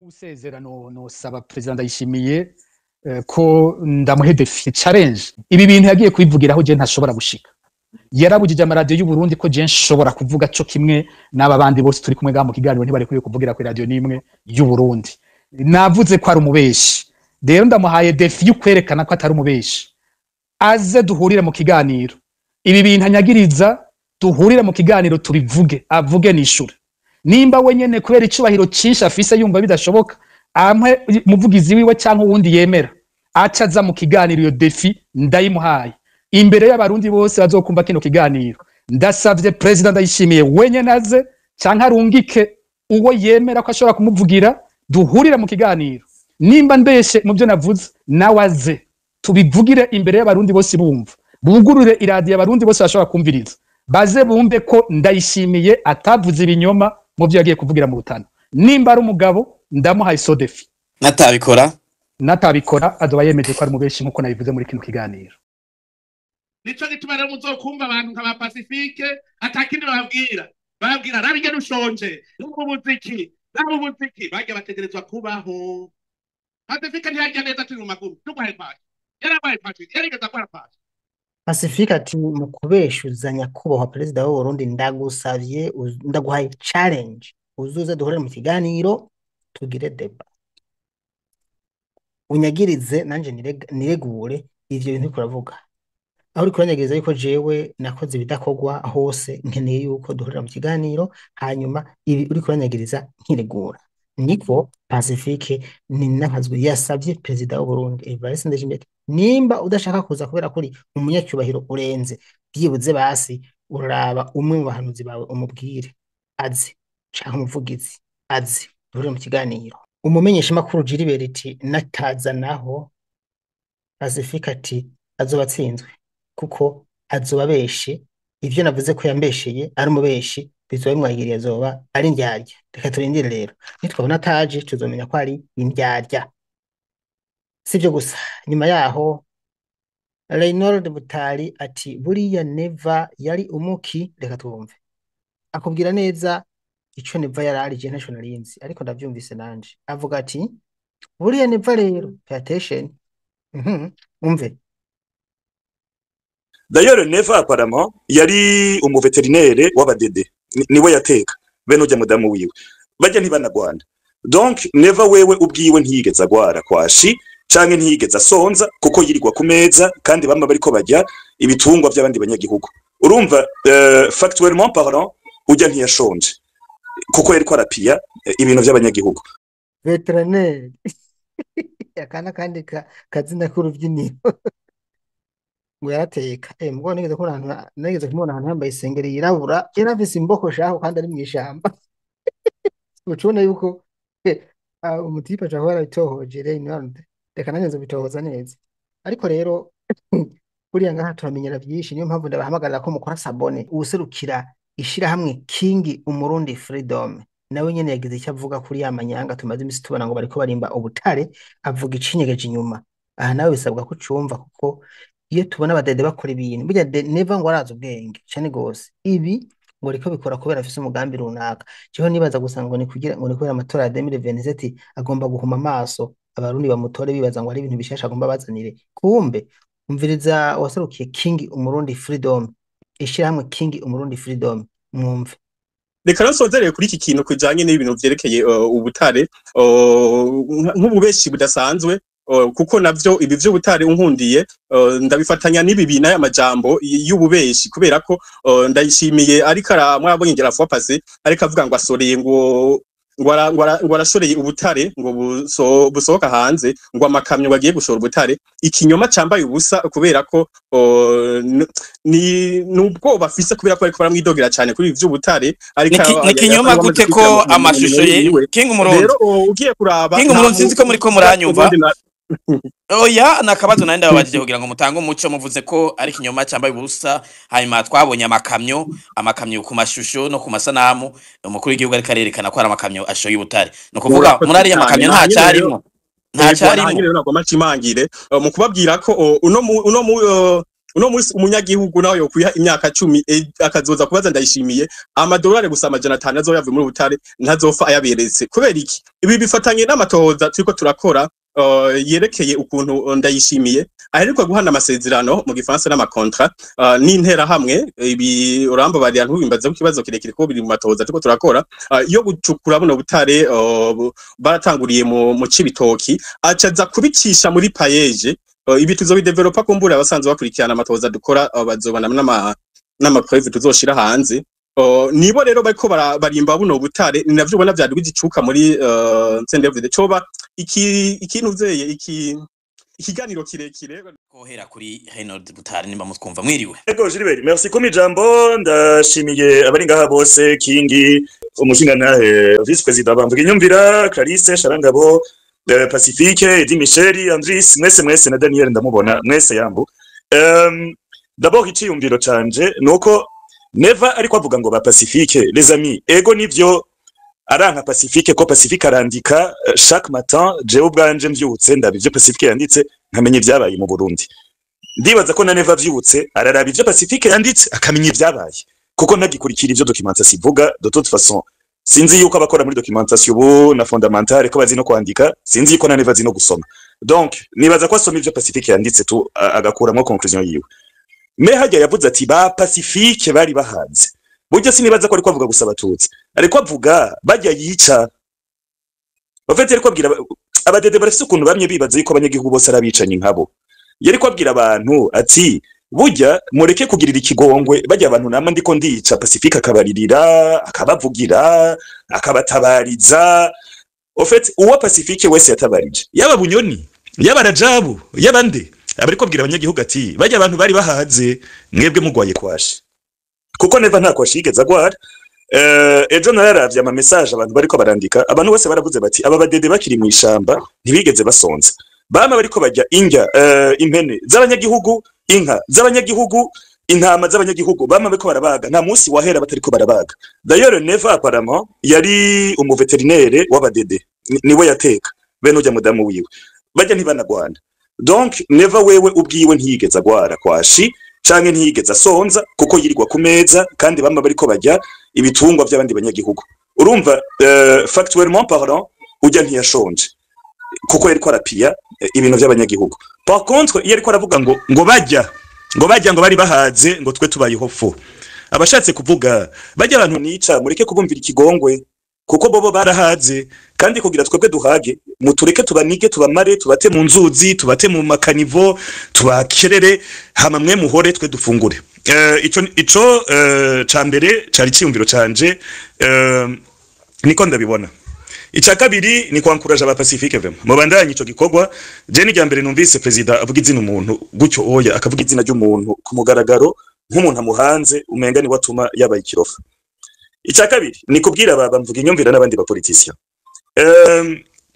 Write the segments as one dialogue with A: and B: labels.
A: usezera no saba president Ndayishimiye ko ndamuhe defi challenge ibi bintu yagiye kwivugiraho je ntashobora gushika yarabujije amaradiyo y'u Burundi ko je nshobora kuvuga co kimwe n'aba bandi bose turi kumwe mu kiganiro ntibari kuri kuvugira ku radio nimwe y'u Burundi navuze ko ari umubeshi rero ndamuhaye defi y'ukwerekana ko atari umubeshi aze duhurire mu kiganiro ibi bintu anyagiriza duhurire mu kiganiro tubivuge avuge nishura nimba wenyene kubera icubahiro cinshi afise yumva bidashoboka amwe muvugizi wiwe cyangwa uwundi yemera acaza mu kiganiro iyo defi ndayimuhaye imbere y'abarundi bose bazokumva kino kiganiro ndasavye president Ndayishimiye wenyene aze cyangwa arungike uwo yemera ko ashobora kumuvugira duhurira mu kiganiro nimba ndeshe mu byo navuze nawaze tubivugire imbere y'abarundi bose bumva bugurure iradiyo abarundi bose bashobora kumviriza baze bumve ko Ndayishimiye atavuze ibinyoma mu byo yagiye kuvugira mu Rutana nimba ari umugabo ndamuhaye so defi natabikora azoba yemeje ko ari mubeshi nkuko nabivuze muri kino kiganiro
B: nico gituma rero muzokumva abantu nka ba Pacifique atakindi babwira rabige rushonje n'umuziki bajya bategerezwa kubaho Pacifique ntiyajya neza turi mu maguru tugwaye pasi yarabaye pasi yarigeza kwa pasi
C: Pacifique ati mu kubeshuzanya kubaho president w'u Burundi ndagusavye ndaguhaye challenge uzuze duhore mu kiganiro tugire deba unyagirize nanje niregure ivyo bintu kuravuga aho uri kuranyagiriza yuko jewe nakoze ibidakogwa hose nkeneye yuko duhurira mu kiganiro hanyuma ibi uri kuranyagiriza nkiregura niko Pacifique ni nahazwe yasavye president w'u Burundi Evariste Ndayishimiye nimba udashaka kuza kubera kuri umunyacyubahiro urenze byibuze basi uraba umwe mu bahanuzi bawe umubwire azi canke umuvugizi azi duhurira mu kiganiro umumenyesha makuru Gilbert nataza naho Pacifique ati azobatsinzwe kuko azobabeshe ivyo navuze ko yambesheye ari umubeshi bizoba mwagiriye azoba ari indyarya reka turindire rero nitwabona ataje tuzomenya ko ari indyarya sivyo gusa nyuma yaho Reynold Butari ati buriya Neva yari umuki reka twumve akubwira neza ico Neva yarari je national narinzi ariko ndavyumvise nanje avuga ati buriya Neva rero pay attention umve
D: D'ailleurs Neva apparemment yari umuveterinere w'abadede niwe yateka bene ujya mudamu wiwe bajya ntibanagwanda donc Neva wewe ubwiwe ntiyigeza agwara kwashi canke ntiyigeza sonza kuko yirirwa ku meza kandi bamwe bariko bajya ibitungwa by'abandi banyagihugu urumva factuellement parlant ujya ntiyashonje kuko yariko arapia ibintu by'abanyagihugu
C: veterinere yakana kandi kazina k'urubyiniro ngo yarateka mugabo nigeze kumubona ahantu yambaye isengeri yirabura yarafise imboko shaho kandi ari mw'ishamba ucubona yuko umutipe aca ahora itohoje Reynold reka nanjye bitohoza neza ariko rero buriya ngaha turamenyera byinshi niyo mpamvu ndabahamagarira ko mukora sabone userukira ishirahamwe King Umurundi Freedom nawe nyene yagize icyo avuga kuri ya manyanga tumaze imisi tubona ngo bariko barimba ubutare avuga icinyegeje inyuma aha nawe bisabwa ko cumva kuko iyo tubona abadede bakora ibintu burya Neva ngo araza ubwenge cyane gose ibi ngo riko bikora kubera afise umugambi runaka cyo nibaza gusa ngo ni kugira ngo ni kubera amatora ya 2027 agomba guhuma amaso abarundi bamutore bibaza ngo ari ibintu bishasha agomba bazanire kumbe umviriza waserukiye King Umurundi Freedom ishirahamwe King Umurundi Freedom mwumve
E: reka nasozereye kuri iki kintu kujanye n'ibintu vyerekeye ubutare nk'ububeshi budasanzwe kuko navyo ibi vyo butare unkundiye ndabifatanya n'ibi bina y'amajambo y'ububeshi kubera ko Ndayishimiye ariko aramwabonye ngera fwa passé ariko avuga ngo asoreye ngo arashoreye ubutare ngo busohoka hanze ngo amakamyo bagiye gushora ubutare ikinyoma cambaye ubusa kubera ko nubwo bafise kubera ko ariko baramwidogera cyane kuri ivyo butare ariko
F: ikinyoma gute ko amashusho ye King Umurundi
E: rero ugiye kuraba
F: King Umurundi sinzi ko muri ko muranyumva oya nakabazo nandi babajije kugira ngo mutange umuco muvuze ko ari kinyoma cyambaye ubusa hanyuma twabonye amakamyo ku mashusho no ku masanamu umukuru w'igihugu ari karerekana ko ari amakamyo ashoye ubutare no kuvuga muri ari amakamyo nta cyarimo
E: nagoma cimangire mu kubabwira ko uno uno munsi umunyagihugu nawe yokwiha imyaka 10 akazoza kubaza Ndayishimiye amadolari gusa amajana 5 azoyavuye muri Butare ntazofa ayaberetse kubera iki ibi bifatanye n'amatohoza turiko turakora yerekeye ukuntu Ndayishimiye aheruka guhana amasezerano mu gifaransa n'amakontra n'intera hamwe ibi uramba bari ntubimbaza ku kibazo kirekire ko biri mu matohoza turiko turakora yo gucukura buno Butare baratanguriye mu Cibitoki acaza kubicisha muri payeje ibi tuzobidevelopa kumbura abasanzwe bakurikirana amatohoza dukora bazobana n'amapreve tuzoshira hanze nibo rero bariko barimba buno Butare ni navyo ubona vyari bigicuka muri Sendevide coba ikintu uzeye ikiganiro kirekire
F: kohera kuri Reynold Butare nimba mutwumva mwiriwe
D: Ego Gilbert merci kumi jambo ndashimiye abari ngaha bose Kingi umushingantahe vice president bamvuga inyumvira Clarisse Sharangabo Pacifique Edi Michel Andris mwese na Daniel ndamubona mwese yambu d'abord iciyumviro canje nuko Never ariko avuga ngo ba Pacifique les amis ego nivyo aranka Pacifique ko Pacifique arandika chaque matin je ubwanje mvyutse ndabivyo Pacifique yanditse nkamenye ibyabaye mu Burundi ndibaza ko na Never vyutse araraba ivyo Pacifique yanditse akamenya ibyabaye kuko nagikurikira ivyo documentation ivuga de toute façon sinzi yuko abakora muri documentation ubu na fondamentale ko bazi no kwandika sinzi yuko na Never azi no gusoma donc nibaza ko asoma ivyo Pacifique yanditse tu agakuramo conclusion yiwe me hajya yavuze ati ba Pacifique bari bahanze buryo sinibaza ko ariko avuga gusa abatutsi ariko avuga bajya yica bafite ariko abwira abadede barafise ukuntu bamye bibaza yuko abanyagihugu bose arabicanye nkabo yari ko abwira abantu ati burya mureke kugirira ikigongwe bajya abantu nama ndiko ndica Pacifique akabaririra akabavugira akabatabariza ofete uwo Pacifique wese yatabarije yaba Bunyoni yaba Rajabu yaba nde abariko bwira abanyagihugu ati bajya abantu bari bahaze mwebwe mugwaye kwashi kuko Never nta kwashi yigeze agwara ejo nararavye ama message abantu bariko barandika abantu bose baravuze bati aba badede bakiri mu ishamba ntibigeze basonza bama bariko bajya injya impene z'abanyagihugu inka z'abanyagihugu intama z'abanyagihugu bama bariko barabaga nta munsi wahera batariko barabaga d'ailleurs Never apparemment yari umuveterinere w'abadede niwe yateka bene ujya mudamu wiwe bajya ntibanagwana donc Never wewe ubwiwe ntiyigeze agwara kwashi canke ntiyigeze asonza kuko yirirwa ku meza kandi bamba bariko bajya ibitungwa by'abandi banyagihugu urumva factuellement parlant ujya ntiyashonje kuko yariko arapia ibintu by'abanyagihugu par contre yariko aravuga ngo bajya ngo bari bahaze ngo twe tubayeho fo abashatse kuvuga bajya abantu nica mureke kubumvira ikigongwe kuko bobo barahaze kandi kugira twebwe duhage mutureke tubanige tubamare tubate mu nzuzi tubate mu makanivo tubakerere hama mwe muhore twe dufungure ico cambere cari ciyumviro canje niko ndabibona ica kabiri ni kwankuraje aba Pacifique vema mubandanye ico gikorwa je ni ryambere numvise president avuga izina umuntu gutyo oya akavuga izina ry'umuntu ku mugaragaro nk'umuntu amuhanze umenga ni watuma yabaye ikirofa ica kabiri ni kubwira aba mvuga inyumvira n'abandi ba politiciens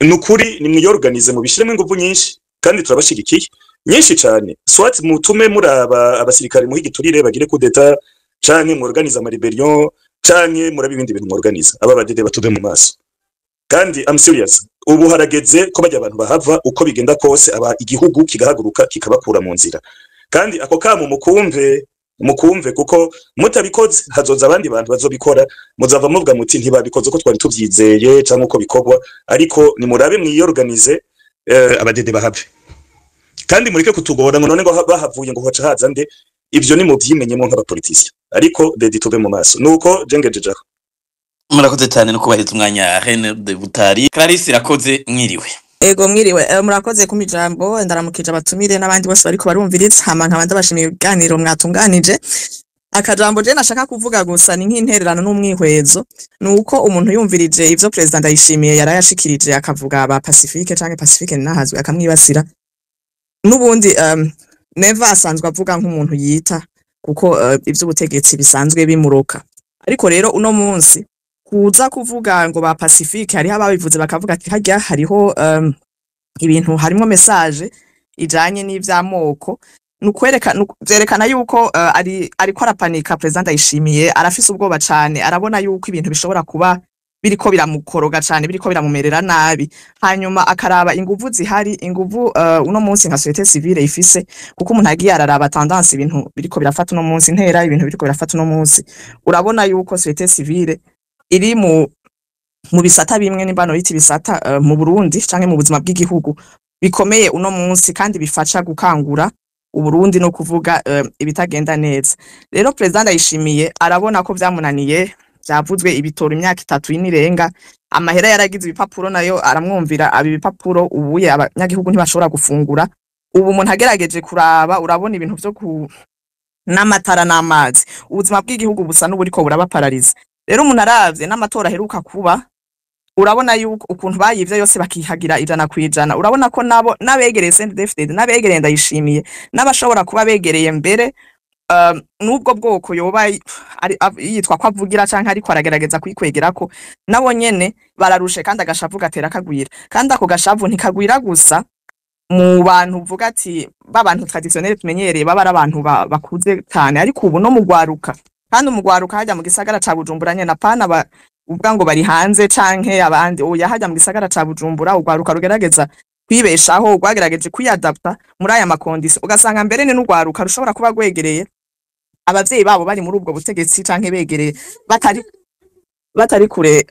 D: nukuri ni mwiyorganize mu bishiremo ingufu nyinshi kandi turabashigikiye nyinshi cyane soit mutume muri abasirikare mu higiturire bagire kudeta canke mu organize ama rebellion canke muri ibindi bintu mu organize aba badede batude mu maso kandi I'm serious ubu harageze ko bajya abantu bahava uko bigenda kose aba igihugu kigahaguruka kikabakura mu nzira kandi ako kamo mukumve kuko mutabikoze hazoza abandi bantu bazobikora muzava muvuga muti ntibabikoze ko twari tuvyizeye cyangwa uko bikorwa ariko ni murabe mwiyorganize abadede bahave kandi mureke kutugora ngo none ngo bahavuye ngo hoca haza nde ivyo ni muvyimenyemo nk'abapoliticiens ariko dedi tube mu maso nuko jengejejaho
F: murakoze cyane no kubahiriza umwanya Reynold Butare Clarisse irakoze mwiriwe
G: Ego mwiriwe murakoze ku mijambo ndaramukije abatumire n'abandi bose bariko barumviriza hama nkabanda bashimiye ibiganiro mwatunganije akajambo je nashaka kuvuga gusa ni nk'intererano n'umwihwezo nuko umuntu yumvirije ivyo president Ndayishimiye yarayashikirije akavuga aba Pacifique canke Pacifique nahazwe akamwibasira nubundi Never asanzwe avuga nk'umuntu yita kuko ivy'ubutegetsi bisanzwe bimuroka ariko rero uno munsi kuza kuvuga ngo ba Pacifique hari ababivuze bakavuga ati hajya hariho ibintu harimo message ijanye n'ivyamoko nukwerekana yuko ariko arapanika president Ndayishimiye arafise ubwoba cyane arabona yuko ibintu bishobora kuba biriko biramukoroga cane biriko biramumerera nabi hanyuma akaraba inguvu zihari inguvu uno munsi nka societe civile ifise kuko umuntu agiye araraba tendance ibintu biriko birafata uno munsi ntera ibintu biriko birafata uno munsi urabona yuko societe civile iri mu bisata bimwe n'imbano y'iti bisata mu Burundi canke mu buzima bw'igihugu bikomeye uno munsi kandi bifasha gukangura Uburundi no kuvuga ibitagenda neza rero president Ndayishimiye arabona ko vyamunaniye byavuzwe ibitoro imyaka 3 y'inirenga amahera yaragize ibipapuro nayo aramwumvira abi bipapuro ubuye abanyagihugu ntibashobora gufungura ubu umuntu agerageje kuraba urabona ibintu byo n'amatara n'amazi ubuzima bw'igihugu busa n'uburiko burabapararize rero umuntu aravye n'amatora aheruka kuba urabona yuko ukuntu bayivye yose bakihagira ijana kwijana urabona ko nabo nabegereye CNDD-FDD nabegereye Ndayishimiye n'abashobora kuba begereye mbere nubwo bwoko yoba yitwa ko avugira canke ariko aragerageza kwikwegerako nabo nyene bararushe kandi agashavu gatera kagwira kandi ako gashavu ntikagwira gusa mu bantu uvuga ati babantu traditionnel tumenyereye baba ari abantu bakuze cyane ariko ubu no mugwaruka kandi umugwaruka hajya mu gisagara ca Bujumbura nyene apana ubwa ngo bari hanze canke abandi oya hajya mu gisagara ca Bujumbura ugwaruka rugerageza kwibeshaho ugwagerageje kwiyadapta muri aya makondisi ugasanga mbere ne n'ugwaruka rushobora kuba gwegereye abavyeyi babo bari muri ubwo butegetsi canke begereye batari kure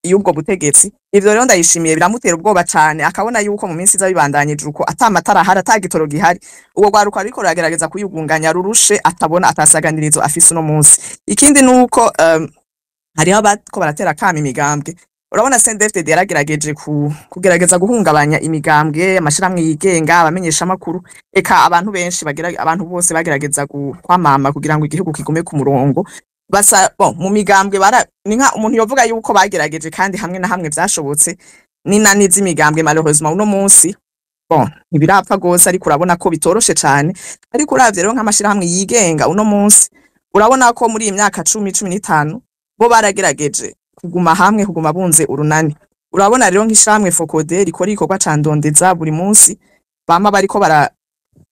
G: y'ubwo butegetsi ivyo rero Ndayishimiye biramutera ubwoba cyane akabona yuko mu minsi zabibandanyije uko atamatara hari atagitoro gihari ubwo gwaruka ariko ragerageza kuyugunganya rurushe atabona atasaganirizo afise no munsi ikindi nuko hariho abatko baratera kama imigambwe urabona CNDD-FDD yaragerageje kugerageza guhungabanya imigambwe amashiramwe yigenga abamenyesha makuru eka abantu benshi abantu bose bagerageza kwamama kugira ngo igihugu kigume ku murongo basa mu migambwe ninka umuntu yovuga yuko bagerageje kandi hamwe na hamwe byashobotse n'inani z'imigambwe malheureusement uno munsi ntibirapfa gose ariko urabona ko bitoroshe cyane ariko uravye rero nk'amashiramwe yigenga uno munsi urabona ko muri imyaka 10-15 bo baragerageje kuguma hamwe kuguma bunze urunani urabona rero nk'ishamwe Focode rikora ikorwa candondeza buri munsi bama bariko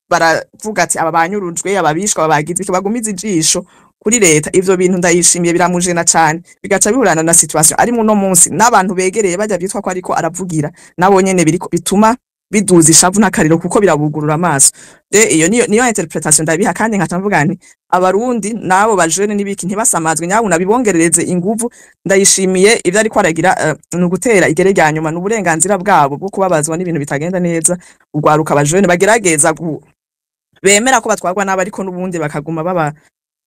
G: baravuga ati aba banyurujwe ababishwa babagize bagumiza ijisho kuri leta ivyo bintu Ndayishimiye biramujena cyane bigaca bihurana na situation ari mu no munsi n'abantu begereye bajya byitwa ko ariko aravugira nabo nyene biriko bituma biduza ishavu n'akariro kuko birabugurura amaso iyo niyo interpretation ndabiha kandi nkatamvuga nti abarundi nabo bajene nibiki ntibasamazwe nyabu nabibongerereze inguvu Ndayishimiye ivyo ariko aragira n'ugutera igere rya nyuma n'uburenganzira bwabo bwo kubabazwa n'ibintu bitagenda neza ugwaruka abajene bagerageza bemera ko batwarwa nabo ariko n'ubundi bakaguma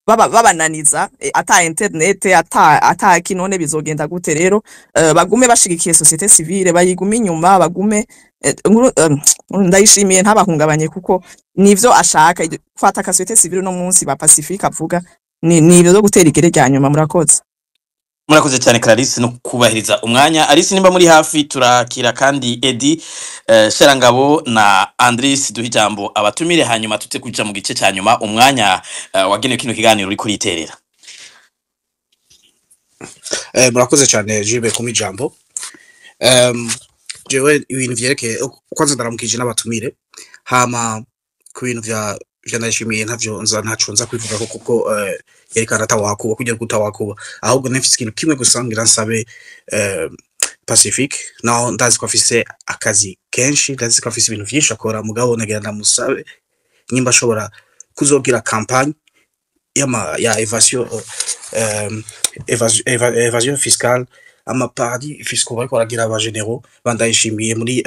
G: babananiza ata internet ata kinone bizogenda gute rero bagume bashigikiye societe civile bayigume inyuma bagume Ndayishimiye ntabahungabanye kuko nivyo ashaka kwata ka societe civile no munsi ba Pacifique avuga ni ibyo gutera igere rya nyuma
F: murakoze cyane Clarisse no kubahiriza umwanya Alice nimba muri hafi turakira kandi Edi Sherangabo na Andris duhijambo abatumire hanyuma tute kuja mu gice cya nyuma umwanya wagenewe kino kiganiro uri kuriterera
H: murakoze cyane Jibe kumijambo jewe ibintu vyerekeye kwanza ndaramukije n'abatumire hama ku bintu vya Ndayishimiye ntavyo ntaco nza kwivuga kuko yerekana atawakuba kujya gutawakuba ahubwo nefise ikintu kimwe gusangira nsabe Pacifique naho ndazi ko afise akazi kenshi ndazi ko afise ibintu vyinshi akora mugabo nagira ndamusabe nyimba ashobora kuzogira campagne ya évasion fiscale ama paradis fiscaux bariko baragira aba généraux Ndayishimiye muri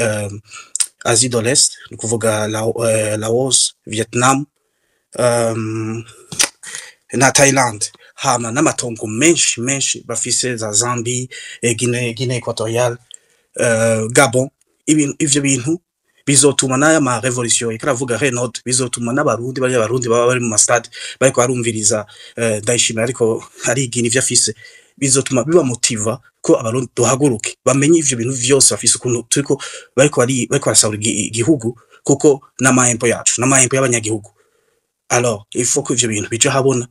H: Asie de l'Est ni kuvuga Laos Vietnam na Thailand hama n'amatongo menshi bafise za Zambie Guinée équatoriale Gabon ivyo bintu bizotuma n'aya ma revolution ikaravuga Renaud bizotuma n'abarundi baba bari mu mastade bariko barumviriza Ndayishimiye ariko ari igini ivyo afise bizotuma biba motiva ko abarundi duhaguruke bamenye ivyo bintu vyose bafise ukuntu turiko bariko barasahura igihugu kuko n'amahempo yacu n'amahempo y'abanyagihugu alors il faut que ivyo bintu bije habona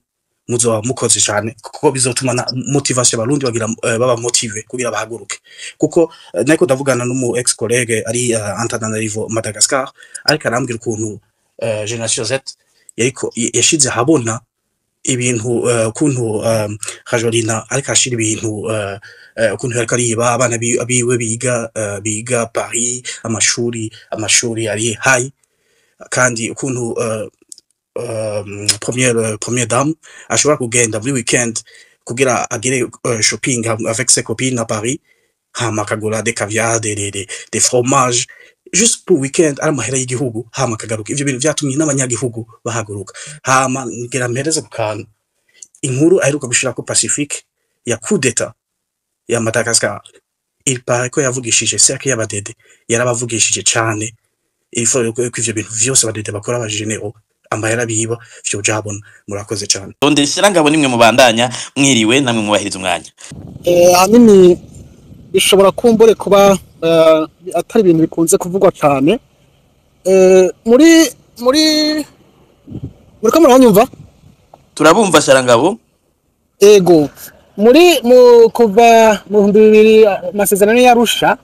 H: muzoba mukoze cyane kuko bizotuma na motivation abarundi bagira baba motive kugira bahaguruke kuko nako ndavugana n'umu ex collègue ari Antananarivo Madagascar ariko arambwira ukuntu Generation Z yariko yashize habona ibintu kuntu Rajolina ariko ashira ibintu kuntu ariko ariba abana biwe biga Paris amashuri ari high kandi kuntu première dame ashobora kugenda muri weekend kugira agire shopping avec ses copines à Paris hama akagura des caviar des fromages juste pour weekend ari amahera y'igihugu hama akagaruka ivyo bintu vyatumye n'abanyagihugu bahaguruka hama ngira mpereze kukantu inkuru aheruka gushira ko Pacifique ya coup d'état ya Madagascar il paraît ko yavugishije cercle y'abadede yarabavugishije cane il faut ko ivyo bintu vyose abadede bakora abagenero amahera biba vyo jabona murakoze cane
F: Donde Shirangabo nimwe mubandanya mwiriwe namwe mubahiriza umwanya
I: hanini bishobora kumbure kuba atari ibintu bikunze kuvugwa cyane muri ko muranyumva
F: turabumva Sharangabo
I: ego kuva mu 2000 amasezerano y'Arusha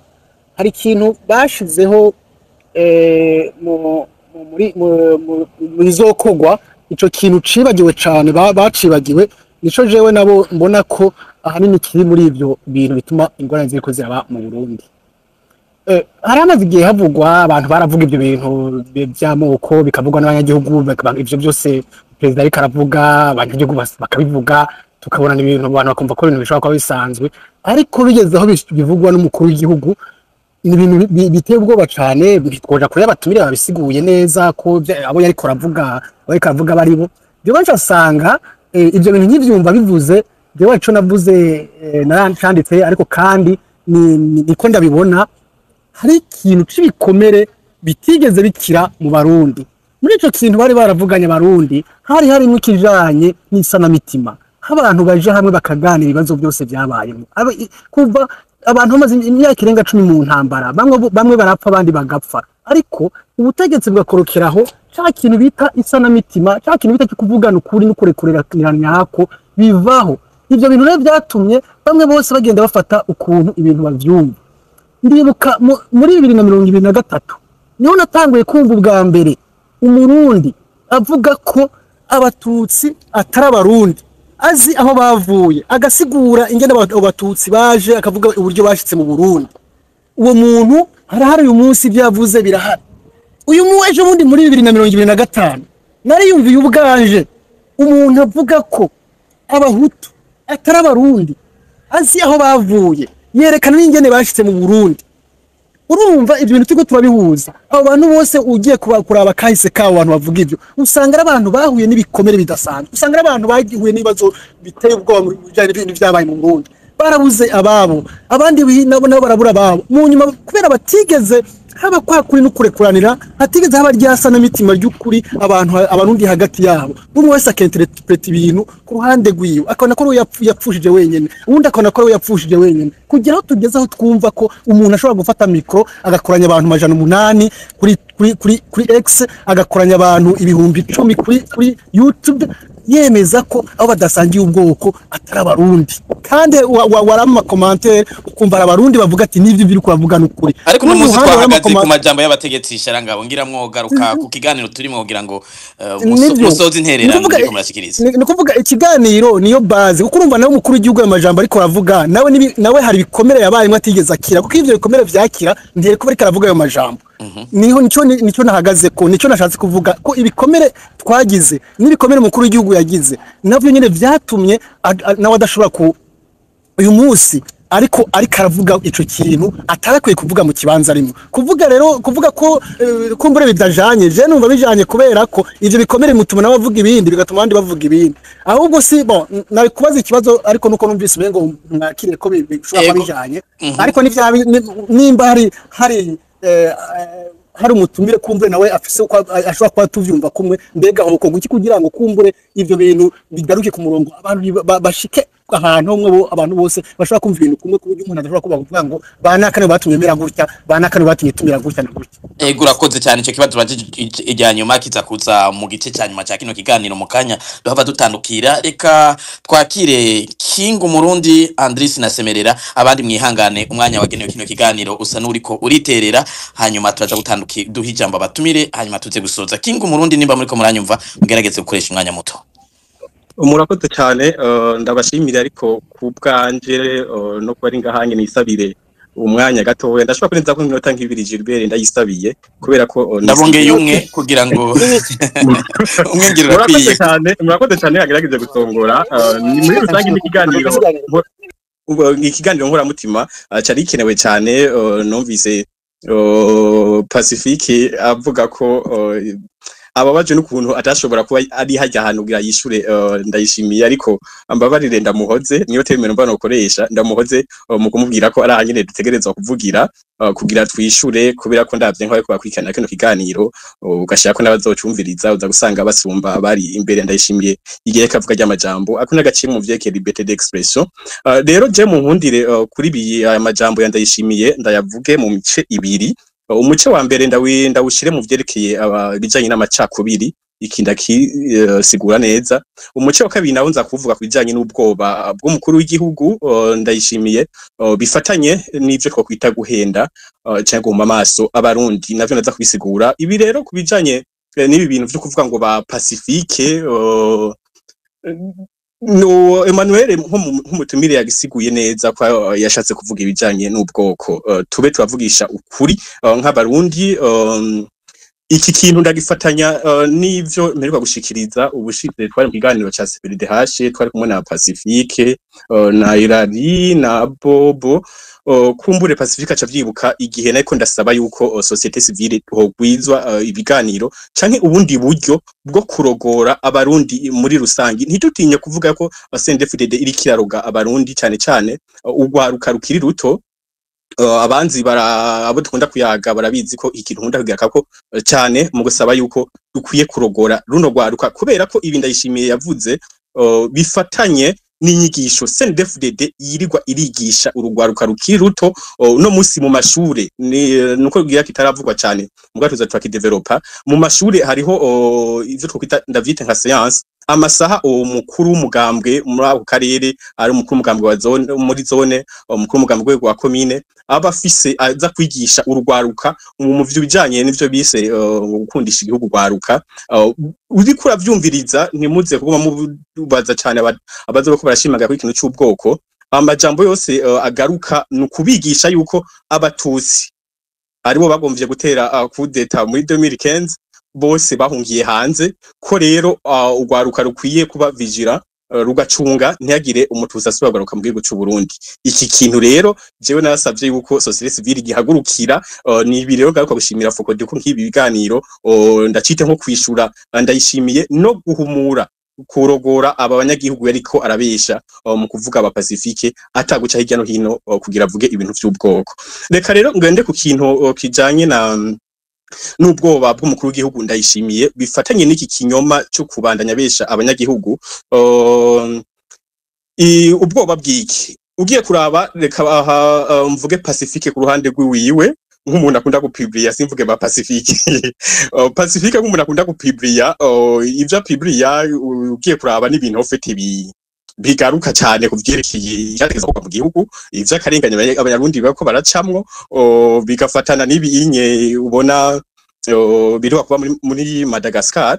I: hari ikintu bashizeho muri zokogwa ico kintu cibagiwe cyane bacibagiwe nico jewe nabo mbona ko ahanini kiri muri ivyo bintu bituma ingorane ziriko ziraba mu Burundi hari amaze igihe havugwa abantu baravuga ivyo bintu by'amoko bikavugwa n'abanyagihugu ivyo byose perezida ariko aravuga abanyagihugu bakabivuga tukabona n'ibintu abantu bakumva ko ibintu bishobora kuba bisanzwe ariko bigezeho bivugwa n'umukuru w'igihugu ni ibintu biteye ubwoba cyane bitwoja kuri abatumire babisiguye neza ko abo yariko aravuga baribo byo bacasanga ibyo bintu nkivyumva bivuze byo wacu navuze naranditse ariko kandi niko ndabibona hari ikintu cibikomere bitigeze bikira mu Barundi muri ico kintu bari baravuganye Barundi hari mu kijanye n'isanamitima abantu baje hamwe bakaganira ibibazo byose byabayemo kuva abantu bamaze imyaka irenga 10 mu ntambara bamwe barapfa abandi bagapfa ariko ubutegetsi bwakorokeraho cya kintu bita isanamitima cya kintu bita kuvugana ukuri n'ukurekureranya hako bivaho ivyo bintu rero byatumye bamwe bose bagenda bafata ukuntu ibintu bavyumva ndibuka muri 2023 niho natanguye kumva ubwa mbere umurundi avuga ko abatutsi atari abarundi azi aho bavuye agasigura ingene abatutsi baje akavuga uburyo bashitse mu Burundi uwo muntu harahari uyu munsi byavuze birahari uyu ejo bundi muri 2025 nari yumviye ubwanje umuntu avuga ko abahutu atari abarundi azi aho bavuye yerekana n'ingene bashitse mu Burundi urumva ibyo bintu tuko turabihuza abo bantu bose ugiye kuraba kahise ka abantu bavuga ibyo usanga ari abantu bahuye n'ibikomere bidasanzwe usanga ari abantu bagihuye n'ibazo biteye ubwoba mu bijyanye n'ibintu byabaye mu Burundi barabuze ababo abandi nabo barabura ababo mu nyuma kubera batigeze haba kwa kuri n'ukurekuranira hatigeze haba ryasa n'imitima ry'ukuri abarundi hagati yabo buri wese akinterpreta ibintu ku ruhande rwiwe akabona ko yapfushije wenyene ubundi akabona ko yapfushije wenyene kugira aho tugeze aho twumva ko umuntu ashobora gufata mikro agakoranya abantu 800 kuri X agakoranya abantu 1010 kuri YouTube yemeza ko abo badasangiye ubwoko atari abarundi kandi warama commentaire ukumva abarundi bavuga ati nivyo biri kubavuga n'ukuri
F: ariko n'umunsi twahagaze ku majambo y'abategetsi Sharangabo ngira mwogaruka ku kiganiro turimo kugira ngo musoze intererano ndiko murashikiriza
I: ni kuvuga ikiganiro niyo base kuko urumva nawe umukuru w'igihugu y'amajambo ariko aravuga nawe hari bikomere yabaye mwatigeze akira kuko ivyo bikomere vyakira ndiye ko bariko aravuga ayo majambo nico nahagaze ko nico nashatse kuvuga ko ibikomere twagize n'ibikomere mukuru w'igihugu yagize navyo nyene vyatumye nawe adashobora ku uyu munsi ariko aravuga ico kintu atarakwiye kuvuga mu kibanza rimwe kuvuga ko kumbure bidajanye je numva bijanye kubera ko ivyo bikomere mutuma nabavuga ibindi bigatuma abandi bavuga ibindi ahubwo si bon nawe kubaza ikibazo ariko nuko numvise bengo mwakire ko bishobora bijanye ariko nimba hari umutumire kumbure nawe afise uko ashobora kuba tuvyumva kumwe mbega uko guki kugira ngo kumbure ivyo bintu bigaruke ku murongo abantu bashike ahantu umwe abantu bose bashobora kumva ibintu kumwe ku buryo umuntu adashobora kuvuga ngo banakane batumye mera gutya banakane batumye tumira gutya na gutya
F: urakoze cyane icyo kibazo ijyanye nyuma kizakuza mu gice cya nyuma cya kino kiganiro mu kanya duhava dutandukira reka twakire King Umurundi Andris na Semerera abandi mwihangane umwanya wagenewe kino kiganiro usa n'uriko uriterera hanyuma turaja gutandukira duha ijambo abatumire hanyuma tuze gusoza King Umurundi nimba muri ko muranyumva mugerageze gukoresha umwanya muto
E: murakoze cyane ndabashimira ariko ku bwanje no kuba ari ngahanye nisabire umwanya gatoya ndashobora kurenza ko iminota nk'ibiri Gilbert ndayisabiye kubera ko
F: ndabongeye umwe kugira ngo umwe ngirira kwiye
E: murakoze cyane yagerageze gutongora ni muri rusange ikiganiro nkoramutima cyari gikenewe cyane numvise Pacifique avuga ko ababaje n'ukuntu atashobora kuba ari hajya ahantu kugira yishure ndayishimiye ariko ambabarire ndamuhoze niyo termino mbano ukoresha ndamuhoze mu kumubwira ko ari ahanyene dutegerezwa kuvugira kugira twishure kubera ko ndavye nko bakwikana kino kiganiro ugashaka ko n'abazocumviriza uza gusanga basumba bari imbere ndayishimiye igihe kavuga ry'amajambo akuna gaciye mu vyeke liberté d'expression rero je mu nkundire kuri bi aya majambo yandayishimiye ndayavuge mu mice ibiri umuce wa mbere ndawushire mu vyerekeye abijanye n'amacakubiri ikinda kisigura neza umuce wa kabiri nawo nza kuvuga kubijanye n'ubwoba bw'umukuru w'igihugu ndayishimiye bifatanye n'ivyo twokwita guhenda cyangwa mu maso abarundi navyo naza kubisigura ibi rero kubijanye n'ibi bintu vyo kuvuga ngo ba Pacifique no Emmanuel nk'umutumire yagisiguye neza ko yashatse kuvuga ibijanye n'ubwoko tube turavugisha ukuri nk'abarundi iki kintu ndagifatanya n'ivyo mperuka gushikiriza ubushize twari mu kiganiro ca CPDH twari kumwe na Pacifique na Irari na Bobo kumbure Pacifique aca vyibuka igihe nariko ndasaba yuko societe civile hogwizwa ibiganiro canke ubundi buryo bwo kurogora abarundi muri rusangi ntitutinye kuvuga ko CNDD-FDD iri kiraroga abarundi cane cane ugwaruka rukiri ruto abanzi abo dukunda kuyaga barabizi ko ikintu nkunda kugira kako cyane mu gusaba yuko dukwiye kurogora runo gwaruka kubera ko ibi ndayishimiye yavuze bifatanye n'inyigisho CNDD-FDD yirirwa irigisha urugwaruka rukiri ruto no musi mu mashure nuko gira kitaravugwa cyane mugatuza twakidevelopa mu mashure hariho ivyo twokwita ndavyite nka science amasaha umukuru w'umugambwe muri ako karere ari umukuru w'umugambwe wa zone muri zone umukuru w'umugambwe wa commune aba afise aza kwigisha urugwaruka mu bijanye n'ivyo bise gukundisha igihugu gwaruka uriko uravyumviriza ntimuze kuguma mubaza cyane abaza bako barashimaga kuri ikintu cy'ubwoko amajambo yose agaruka nukubigisha yuko abatutsi aribo bagomvye gutera kudeta muri 2015 bose bahungiye hanze ko rero ugwaruka rukwiye kuba vigira rugacunga ntiyagire umutuza asubagaruka mu gihugu cy'u Burundi iki kintu rero jewe narasavye yuko societe civile gihagurukira ni ibi rero garuka gushimira Focode ko nk'ibi biganiro ndacite nko kwishura ndayishimiye no guhumura kurogora aba banyagihugu yariko arabesha mu kuvuga aba Pacifique ataguca hirya no hino kugira avuge ibintu vy'ubwoko reka rero ngende ku kintu kijanye n'ubwoba bw'umukuru w'igihugu ndayishimiye bifatanye n'iki kinyoma cyo kubandanya besha abanyagihugu ubwoba bw'iki ugiye kuraba reka mvuge Pacifique ku ruhande rw'iwiwe nk'umuntu akunda gupubliya simvuge ba Pacifique Pacifique nk'umuntu akunda gupubliya ivyo publiya ugiye kuraba n'ibintu ofete bigaruka cyane kuvyerekeye yategeza ko mu gihugu ivyo akarenganya abanyarundi bako baracamwo bigafatana n'ibinye ubona biriwa kuba muri Madagascar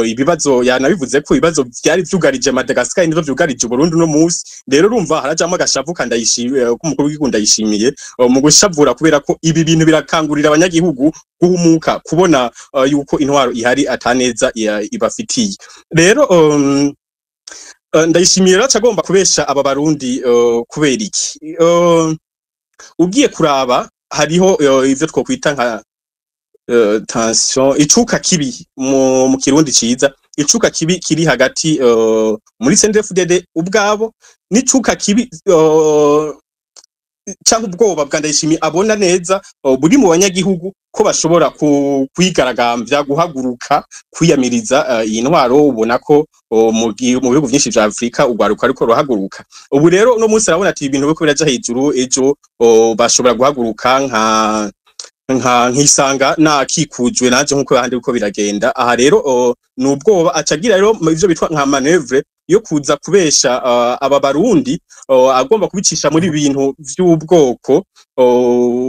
E: ibibazo yanabivuze ko ibibazo byari vyugarije Madagascar nivyo vyugarije Burundi no musi rero urumva harajamo agashavu kandayishimiye ko umukuru w'igihugu ndayishimiye mu gushavura kubera ko ibi bintu birakangurira abanyagihugu guhumuka kubona yuko intwaro ihari ataneza ibafitiye rero ndayishimiye rero agomba kubesha aba barundi kubera iki ugiye kuraba hariho ivyo twokwita nka tension icuka kibi mu kirundi ciza icuka kibi kiri hagati muri CNDD-FDD ubwabo n'icuka kibi cyangwa ubwoba bwa ndayishimiye abona neza buri mu banyagihugu ko bashobora kwigaragambya guhaguruka kwiyamiriza iyi ntwaro ubona ko mu bihugu byinshi vya Afrika ugwaruka ariko ruhaguruka ubu rero no munsi arabona ati ibintu biko biraja hejuru ejo bashobora guhaguruka nkisanga nakikujwe naje nkuko handi uko biragenda aha rero nubwoba acagira rero ivyo bitwa nka maneuver yo kuza kubesha aba barundi agomba kubicisha muri bintu vy'ubwoko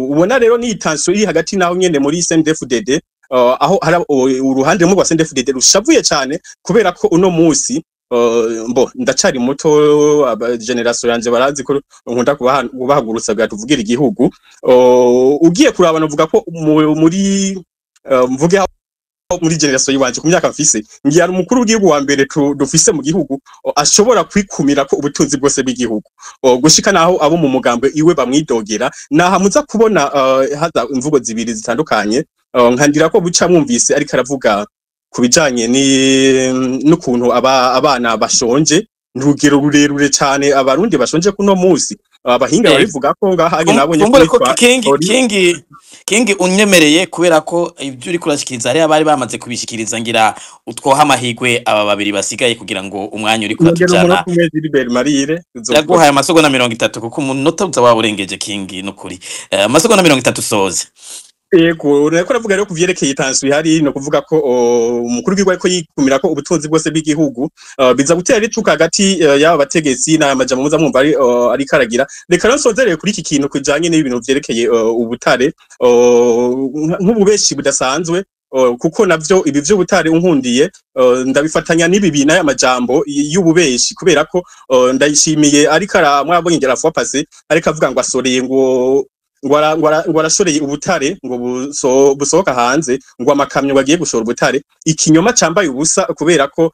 E: ubona rero ni tension iri hagati naho nyene muri CNDD-FDD aho hari uruhande mu rwa CNDD-FDD rushavuye cyane kubera ko uno munsi mbo ndacari muto generation yanje barazi ko nkunda kubahagurutsa gatuvugira igihugu ugiye kuraba navuga ko muri mvuge muri generation yiwanje ku myaka mfise ngiye ari umukuru w'igihugu wa mbere dufise mu gihugu ashobora kwikumira ko ubutunzi bwose bw'igihugu gushika naho abo mu mugambwe iwe bamwidogera naha muza kubona haza imvugo zibiri zitandukanye nkandira ko buca mwumvise ariko aravuga kubijanye n'ukuntu abana bashonje n'urugero rurerure cyane abarundi bashonje kuno munsi abahinga barivuga ko ngahanye nabonye
F: ko kingi unyemereye kubera ko ibyo uri kurashikiriza ari abari bamaze kubishikiriza ngira utwoha amahigwe aba babiri basigaye kugira ngo umwanya uri kuratujana yaguhaye amasegonda 30 kuko umunota uza waburengeje kingi nukuri amasegonda 30 soze
E: Ego ureko ravuga rero kuvyerekeye tansu ihari no kuvuga ko umukuru w'igwa ariko yikumira ko ubutunzi bwose bw'igihugu biza gutera ricuka hagati y'aba bategetsi na majambo muza mwumva ari karagira reka rero nsozereye kuri iki kintu kujanye n'ibintu vyerekeye ubutare nk'ububeshi budasanzwe kuko navyo ibi vy'ubutare unkundiye ndabifatanya n'ibibi n'aya majambo y'ububeshi kubera ko ndayishimiye ariko aramwabonye ngera fois passé ariko avuga ngo asoreye ngo arashoreye ubutare ngo busohoka hanze ngo amakamyo bagiye gushora ubutare ikinyoma cambaye ubusa kubera ko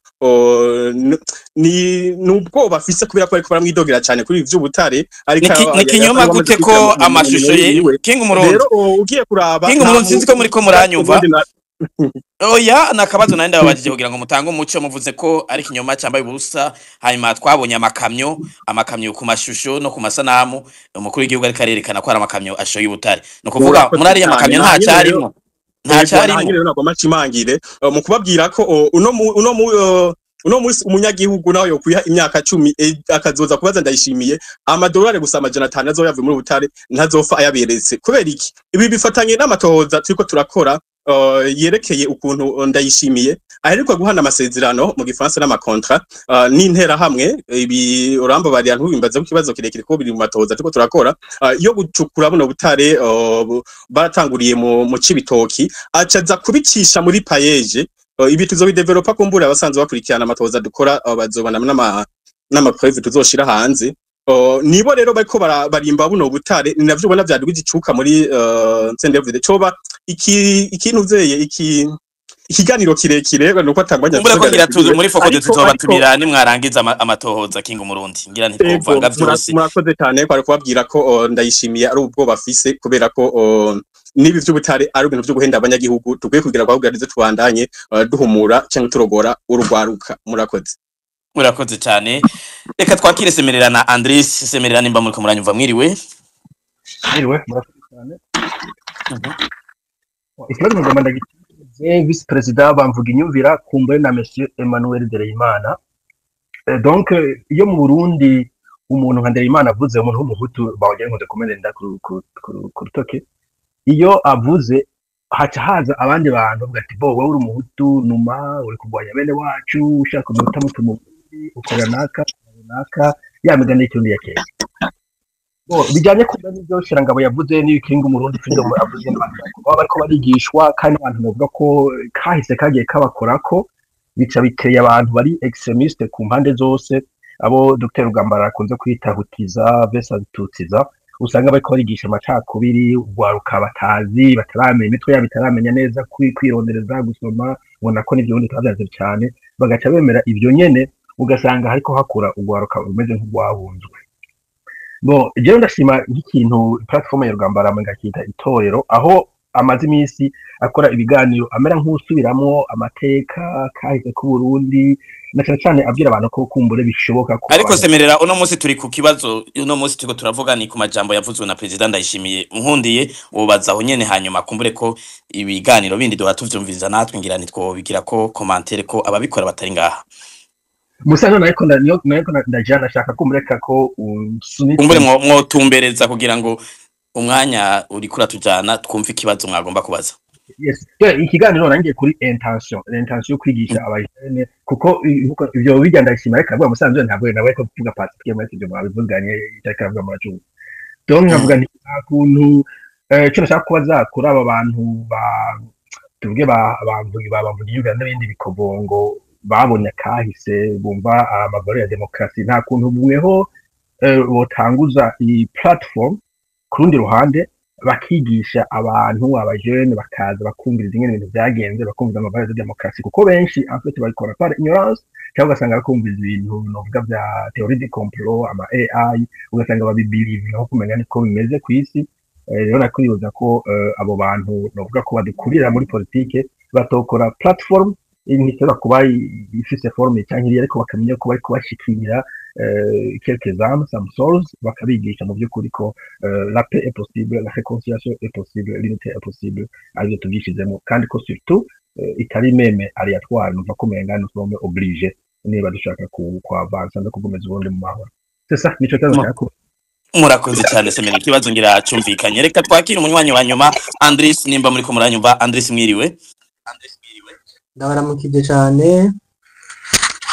E: nubwo bafise kubera ko ariko baramwidogera cyane kuri ivy'ubutare ariko
F: ikinyoma gute ko amashusho ye King Umurundi
E: rero ugiye kuraba
F: King Umurundi sinzi ko muri ko muranyumva oya nakabazo nande babajije kugira ngo mutange umuco muvuze ko ari kinyoma cyambaye ubusa hanyuma twabonye amakamyo ku mashusho no ku masanamu umukuru w'igihugu ari karerekana ko ari amakamyo ashoye ubutare no kuvuga muri ari amakamyo nta cyarimo
E: ntabwo macimangire mu kubabwira ko uno musi umunyagihugu nawe yokwiha imyaka 10 akazoza kubaza ndayishimiye amadolari gusa amajana 5 azoyavuye muri ubutare ntazofa ayaberetse kubera iki ibi bifatanye n'amatohoza turiko turakora yerekeye ukuntu ndayishimiye aheruka guhana amasezerano mu gifaransa n'amakontra n'intera hamwe ibi uramba bari ntubimbaza kukibazo kirekire ko biri mu matohoza turiko turakora yo gucukura buno butare baratanguriye mu Cibitoki acaza kubicisha muri payeje ibi tuzobidevelopa kumbura abasanzwe bakurikirana amatohoza dukora bazobana n'amapreve tuzoshira hanze nibo rero bariko barimba buno butare ni navyo ubona vyadugije icuka muri Nsendevide coba ikintu uzeye ikiganiro kirekire nuko atangwanya
F: kumbura ko ngira tuzo muri foko tuzobatumira nimwarangiza amatohoza King Umurundi ngira ntitwovanga byose
E: murakoze cyane kwari kubabwira ko ndayishimiye ari ubwo bafise kubera ko nibi vy'ubutare ari ibintu byo guhenda abanyagihugu tugwe kugira ngo ahubwo tubandanye duhumura cyangwa turogora urugwaruka murakoze
F: cyane reka twakire Semerera na Andris Semerera nimba muri ko muranyumva mwiriwe
J: murakoze cyane ikibazo ngomba ndagize vice president bamvuga inyumvira kumbure na monsieur Emmanuel Dereyimana donc iyo mu Burundi umuntu nka Dereyimana avuze umuntu w'umuhutu bawagera ngo komenda ku rutoke iyo avuze haca haza abandi bantu bavuga ati bo wowe uri umuhutu numa uri kurwanya bene wacu ushaka umuhuta mutumu ukora naka yamigana icyundi yakeye bijanye kuba n'ibyo Shirangabo yavuze n'ibikinga Umurundi freedom avuze baba bariko barigishwa kandi abantu bavuga ko kahise kagiye kabakorako bica biteye abantu bari extremiste ku mpande zose abo Dr Rugambara akunze kwitahutiza vesa tutsiza usanga bariko barigisha amacakubiri ugwaruka batazi bataramenya imitwe yabo itaramenya neza kwirondereza gusoma ubona ko n'ibyo bundi twavyanze cyane bagaca bemera ibyo nyene ugasanga hariko hakura ugwaruka umeze nk'ugwahunzwe jewe ndashima nk'ikintu platform ya Rugambara mengakita itorero aho amaze iminsi akora ibiganiro amera nk'usubiramwo amateka kahise ku Burundi na cyane abwira abantu ko kumbure bishoboka ko
F: ariko Semerera uno munsi turi ku kibazo uno munsi turiko turavuga ni ku majambo yavuzwe na president Ndayishimiye nkundiye ubaza aho nyene hanyuma kumbure ko ibiganiro bindi duha tuvyumviriza natwe ngira nitwo bigira ko commentaire ko ababikora batari ngaha
J: Musana nako ndajana nashaka kumureka ko
F: kumbure mwotumbereza kugira ngo umwanya uri kura tujana twumva ikibazo mwagomba kubaza
J: yes ikiganiro nangiye kuri intention kwigisha abajene kuko ivyo bijya ndashima reka bwa musanzwe ntabwo nawe ko kuvuga Patrick mwese byo mwabivuganye itakavuga muracu donc nkavuga ni akuntu cyo nashaka kubaza kuri aba bantu tuvuge bamvugi y'Uganda n'ibindi bikobongo babonye kahise bumva amagoro ya demokarasi nta kuntu bumweho botanguza iyi platform ku rundi ruhande bakigisha abantu abajene bakaza bakumviriza ingene ibintu byagenze bakumviriza amagoro ya demokarasi kuko benshi en fait babikora par ignorance cyangwa ugasanga bakumviriza ibintu novuga bya theorie du complot ama AI ugasanga babibirive aho kumenya niko bimeze ku isi rero nakwibaza ko abo bantu novuga ko badukurira muri politike batokora platform ntishobora kuba ifise forme cyangwa iri ariko bakamenya ko bari kubashikira quelques âmes some souls bakabigisha mu by'ukuri ko la paix est possible la réconciliation est possible l'unité est possible ariko tubishizemo kandi ko surtout itari meme aléatoire numva ko menga nous sommes obligés niba dushaka kuavanza no kugomeza ubundi mu mahoro c'est ça nico cyazo cyako
F: murakoze cyane semena ikibazo ngira cyumvikanye reka twakira umunywanyi wa nyuma Andris nimba muri ko muranyumva Andris mwiriwe
K: ndabaramukije cyane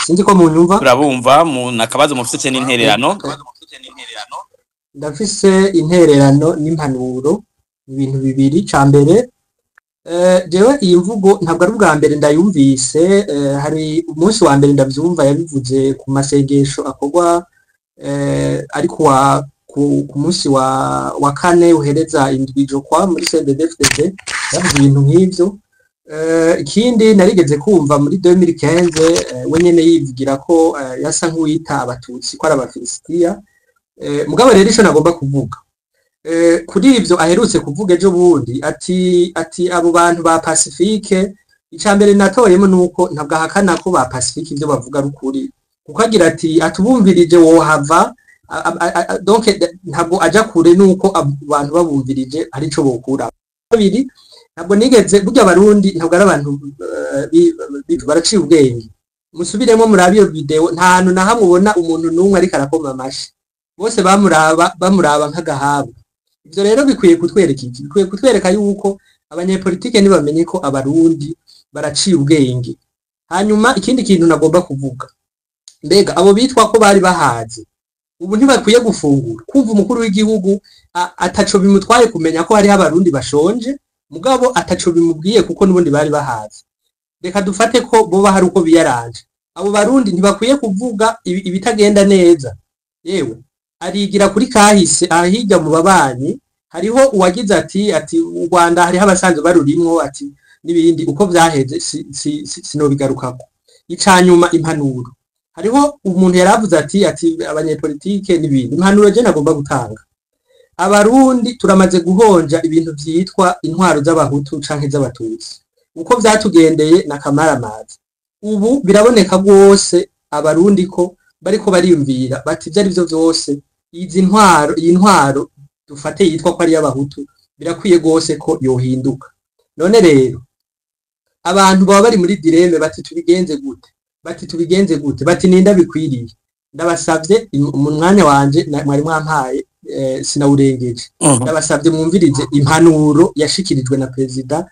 K: sinzi ko munyumva
F: turabumva mu nakabazo mufite n'intererano
K: ndafise intererano n'impanuro ibintu bibiri cambere jewe iyi mvugo ntabwo ari ubwa mbere ndayumvise hari umunsi wa mbere ndavyumva yabivuze ku masengesho akorwa ari ku munsi wa kane uhereza indwijo kwa muri CNDD-FDD yavuze ibintu nk'ivyo ikindi narigeze kumva muri 2015 we nyene yivugira ko yasa nk'uwita abatutsi ko ari abafilisitiya mugabo rero ico nagomba kuvuga kuri ivyo aherutse kuvuga ejo bundi ati abo bantu ba Pacifique icambere natoyemo nuko ntabwo ahakana ko ba Pacifique ivyo bavuga rukuri kuko agira ati atubumvirije wohava donc ntabwo aja kure nuko abantu babumvirije ari co bokura babiri ntabwo nigeze burya abarundi ntabwo ari abantu baraciye ubwenge musubiremo muri abiyo video nta hantu na hamwe ubona umuntu numwe ariko arakoma amashi bose bamuraba nk'agahabwa ivyo rero bikwiye kutwereka iki bikwiye kutwereka yuko abanyepolitike ntibamenye ko abarundi baraciye ubwenge hanyuma ikindi kintu nagomba kuvuga mbega abo bitwa ko bari bahaze ubu ntibakwiye gufungura kumva umukuru w'igihugu ataco bimutwaye kumenya ko hari abarundi bashonje mugabo ataco bimubwiye kuko nubundi bari bahaze reka dufate ko bo bahari uko biyaranje abo barundi ntibakwiye kuvuga ibitagenda neza yewe arigira kuri kahise ahijya mu babanyi hariho uwagize ati u Rwanda hari abasanzwe barurimwo ati nibindi uko byaheze sinobigarukako icanyuma impanuro hariho umuntu yaravuze ati abanyepolitike nibindi impanuro je nagomba gutanga abarundi turamaze guhonja ibintu vyitwa intwaro z'abahutu canke z'abatutsi uko vyatugendeye na kamaramazi ubu biraboneka rwose abarundi ko bariko bariyumvira bati vyari byo vyose iyi ntwaro dufate yitwa ko ari y'abahutu birakwiye rwose ko yohinduka none rero abantu baba bari muri dilemme bati tubigenze gute bati ninda bikwiriye ndabasavye mu mwanya wanje mwari mwampaye sinawurengeje ndabasavye mwumvirize impanuro yashikirijwe na perezida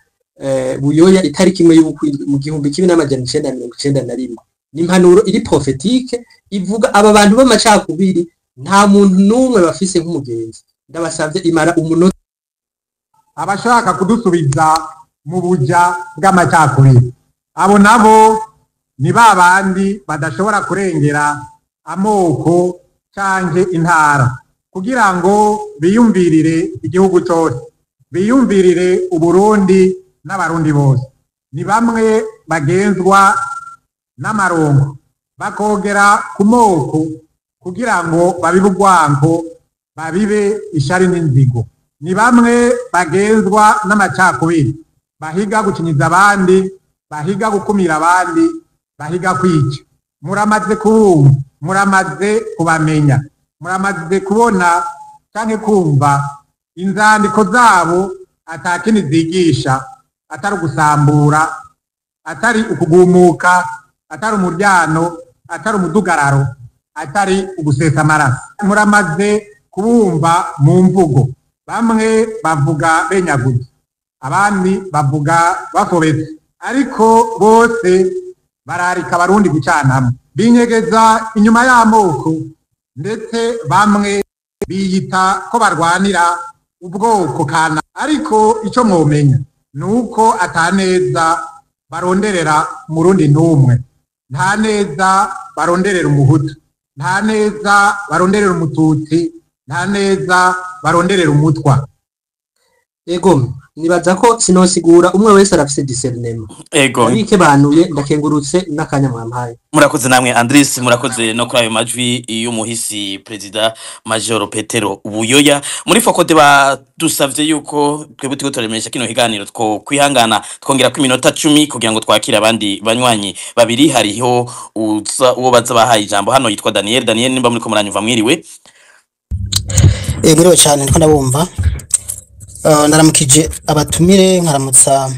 K: Buyoya itariki imwe mu 1991 n'impanuro iri prophétique ivuga aba bantu b'amacakubiri nta muntu numwe bafise nk'umugenzi ndabasavye imara umunota
L: abashaka kudusubiza mu buja bw'amacakubiri abo nabo ni babandi badashobora kurengera amoko canke intara kugira ngo biyumvirire igihugu cyose biyumvirire uburundi n'abarundi bose ni bamwe bagenzwa n'amarongo bakogera ku moko kugira ngo babibe urwango babibe ishari n'inzigo ni bamwe bagenzwa n'amacakubiri bahiga gukinyiza abandi bahiga gukumira abandi bahiga kwica muramaze kubumva muramaze kubamenya muramaze kubona canke kumva inzandiko zabo atakini zigisha atari ugusambura atari ukugumuka atari umuryano atari umudugararo atari ugusesa amaraso muramaze kubumva mu mvugo bamwe bavuga benyaguye abandi bavuga bafobetse ariko bose bararika abarundi gucanamwe binyegeza inyuma y'amoko ndetse bamwe biyita ko barwanira ubwoko kana ariko ico mwomenya nuko ataneza baronderera murundi numwe nta neza baronderera umuhutu, nta neza baronderera umututsi, nta neza baronderera umutwa.
K: Ego nibaza ko sinosigura umwe wese arafise discernment.
F: Ego
K: Abike banuye ndakengurutse n'akanya mwampaye.
F: murakoze namwe Andris, murakoze no kuri ayo majwi y'umuhisi Perezida Major Petero Buyoya. Muri Fokode badusavye yuko twebwe turiko turemesha kino kiganiro two kwihangana twongera ko iminota 10 kugira ngo twakire abandi banywanyi babiri. Hariho uwo baza bahaye ijambo hano yitwa Daniel. Daniel, nimba muri ko muranyumva mwiriwe?
C: Mwiriwe cyane ndiko ndabumva. Ndaramukije abatumire nkaramutsa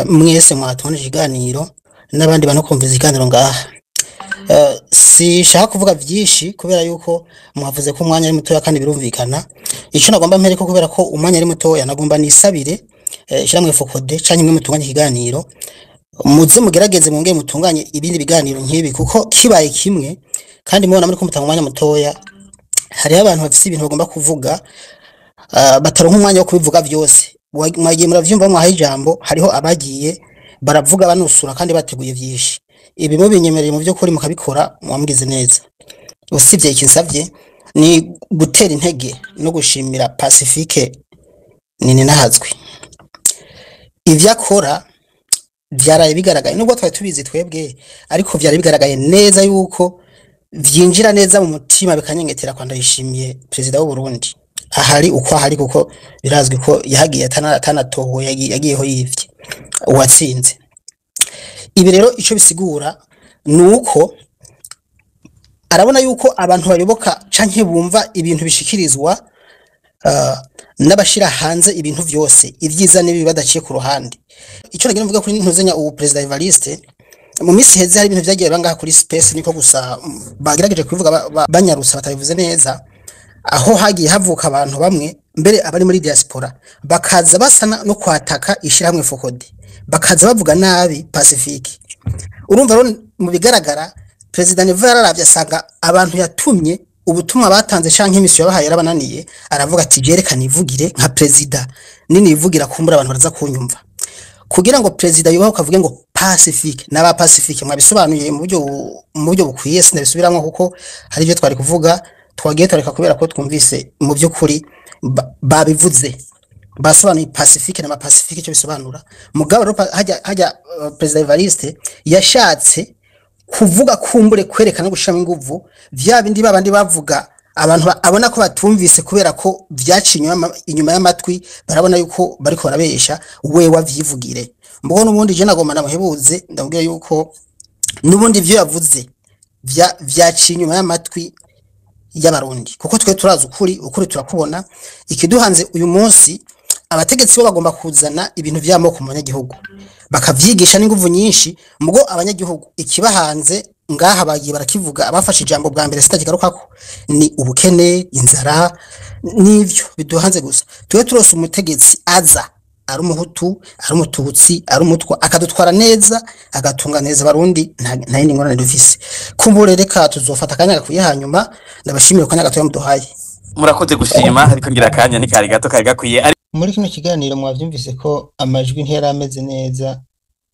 C: mwese mwatubona ikiganiro n'abandi bantu kumviza ikiganiro ngaha. Sishaka kuvuga byinshi kubera yuko mwavuze ko umwanya ari mutoya kandi birumvikana. Icyo nagomba mpere ko kubera ko umwanya ari mutoya nagomba nisabire shiramwe Fokode canke mwe mutunganye ikiganiro muze mugerageze mwongeye mutunganye ibindi biganiro nk'ibi kuko kibaye kimwe kandi mubona muri kumutanga umwanya mutoya hari abantu bafite ibintu bagomba kuvuga bataronka umwanya wo kubivuga byose. Mwagiye muravyumva mwahaye ijambo, hariho abagiye baravuga banusura kandi bateguye byinshi. Ibi mu binyemereye mu byo kuri mukabikora mwamwize neza. Usibye ikinsavye ni gutera intege no gushimira Pacifique nini nahazwe. Ivyo akora vyaraye bigaragaye nubwo twari tubizi twebwe, ariko vyari bigaragaye neza yuko vyinjira neza mu mutima bikanyengetera kwa Ndayishimiye Perezida w'u Burundi. Ahari uko ahari kuko birazwi ko yahagiye atanatoho yagiyeho yivye uwatsinze. Ibi rero ico bisigura nuko arabona yuko abantu bayoboka canke bumva ibintu bishikirizwa n'abashira hanze ibintu vyose ivyiza n'ibi badaciye ku ruhande. Ico nagira mvuga kuri ntuzenya ubu President Evariste mu misi heze hari ibintu vyagiye bangaha kuri space niko gusa bagerageje kubivuga banyarusa batabivuze neza, aho hagiye havuka abantu bamwe mbere abari muri diaspora bakaza basana no kwataka ishiramwe Fokode, bakaza bavuga nabi Pacifique. Urumva rero mu bigaragara President Nevo yararavye asanga abantu yatumye ubutumwa batanze canke imisiyo yabahaye yarabananiye, aravuga ati jerekana ivugire nka President nini ivugira kumbura abantu baraza kunyumva, kugira ngo President yubaho kavuge ngo Pacifique n'aba Pacifique mwabisobanuye mu buryo bukwiye sinabisubiramwe kuko hari ibyo twari kuvuga twagiye tureka kubera ko twumvise mu by'ukuri babivuze basobanuye Pacifique n'ama Pacifique icyo bisobanura. Mugabo rero hajya President Evariste yashatse kuvuga kumbure kwerekana gushiramo inguvu vya bindi babandi bavuga abantu abona ko batumvise kubera ko vyacinywa inyuma y'amatwi, barabona yuko bariko barabesha we wavyivugire. Mbugo n'ubundi je nagomba namuhebuze ndabwira yuko n'ubundi ivyo yavuze vyacinyuma y'amatwi y'abarundi kuko twe turazi ukuri turakubona. Ikiduhanze uyu munsi abategetsi bo bagomba kuzana ibintu vy'amoko mu banyagihugu bakavyigisha n'inguvu nyinshi, mugo abanyagihugu ikibahanze ngaha bagiye barakivuga abafashe ijambo bwa mbere sitakigarukako ni ubukene, inzara n'ivyo biduhanze gusa. Twe turose umutegetsi aza ari umuhutu ari umututsi ari umutwa akadutwara neza agatunga neza barundi nta yindi ngorane dufise. Kumbure reka tuzofata akanya gakuye hanyuma ndabashimira ko nyagato yamuduhaye.
F: Murakoze gushima ariko ngira akanya ni kari gato kari gakwiye.
C: Muri kino kiganiro mwavyumvise ko amajwi ntiyari ameze neza,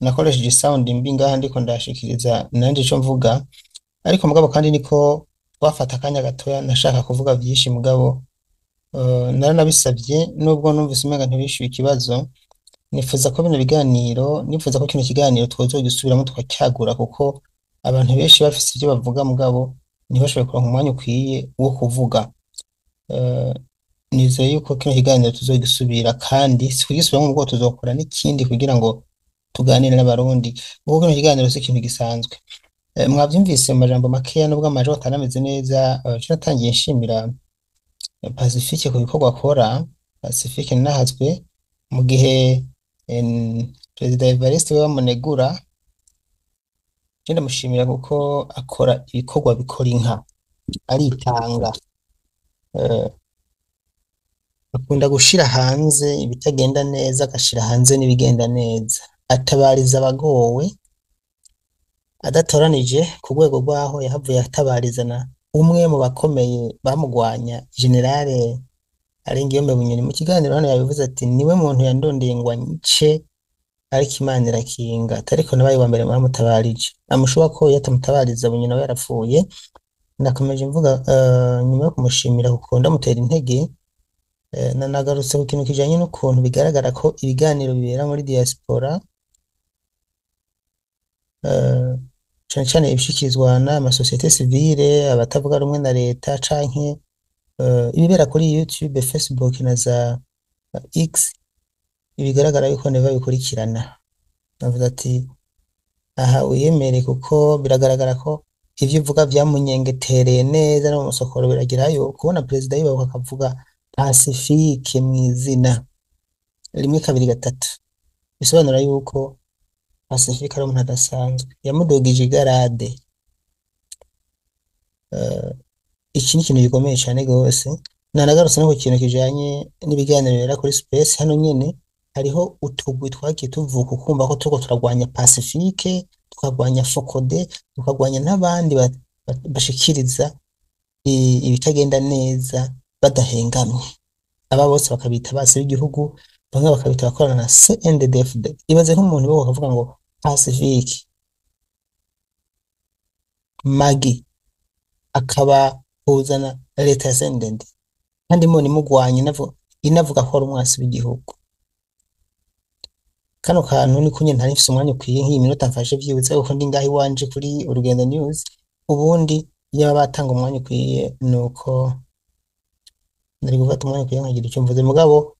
C: nakoresheje sound mbi ngaha ndiko ndashikiriza nanje ico mvuga, ariko mugabo kandi niko twafata akanya gatoya nashaka kuvuga byinshi mugabo naranabisabye nubwo numvise umenga ntibishyuye ikibazo. Nifuza ko bino biganiro nifuza ko kino kiganiro twozogisubiramo tukacyagura kuko abantu benshi bafise ibyo bavuga mugabo ntibashoboye kuronka umwanya ukwiye wo kuvuga. Nizeye yuko kino kiganiro tuzogisubira kandi sikugisubiramo ubwo tuzokora n'ikindi kugira ngo tuganire n'abarundi kuko kino kiganiro si ikintu gisanzwe. Mwavyumvise mu majambo makeya nubwo amajwi atanameze neza. Natangiye nshimira Pacifique ku bikorwa akora. Pacifique nahazwe mu gihe President Evariste we bamunegura, ndamushimira kuko akora ibikorwa bikora inka, aritanga, akunda gushira hanze ibitagenda neza agashira hanze n'ibigenda neza, atabariza abagowe adatoranije ku rwego rwaho yahavuye atabarizana umwe mu bakomeye bamugwanya Generale Arengeyo Bunyoni. Mu kiganiro hano yabivuze ati niwe muntu yandondeye ngo anyice ariko Imana irakinga ariko nabaye wa mbere mwaramutabarije amushuba ko yatamutabariza bunyina we yarapfuye nakomeje mvuga nyuma yo kumushimira kuko ndamutera intege nagarutse ku kintu kijanye n'ukuntu bigaragara ko ibiganiro bibera muri diaspora cyane cyane ibishikirizwa n'amasosiyete sivile abatavuga rumwe na leta canke ibibera kuri YouTube, Facebook na za X ibigaragara yuko neva bikurikirana navuga ati aha uyemere kuko biragaragara ko ivyo uvuga byamunyengetereye neza no mu musokoro biragirayo kubona president yibaho akavuga Pacifique mwizina rimwe kabiri gatatu bisobanura yuko Pacifique ari umuntu adasanzwe yamudogije igarade iki ni ikintu gikomeye cyane gose nanagarutse no ku kintu kijanye n'ibiganiro bibera kuri space hano nyene hariho utugwi twagiye tuvuka ukumva ko turiko turagwanya Pacifique tukagwanya Fokode tukagwanya n'abandi bashikiriza ibitagenda neza badahengamye aba bose bakabita base b'igihugu bamwe bakabita bakorana na CNDD-FDD ibaze nk'umuntu wo bakavuga ngo Pacifique Magi akaba kuzana leta ya CNDD kandi moni mugwanye inavuga ko ari umwasi w'igihugu kano kantu ni kunye ntari mfise umwanya ukwiye nk'iyi minota mfashe vyibutse uko ndi ngahi wanje kuri Urugendo News ubundi iyo batanga umwanya ukwiye nuko nari gufata umwanya ukwiye nkagira icyo mvuze mugabo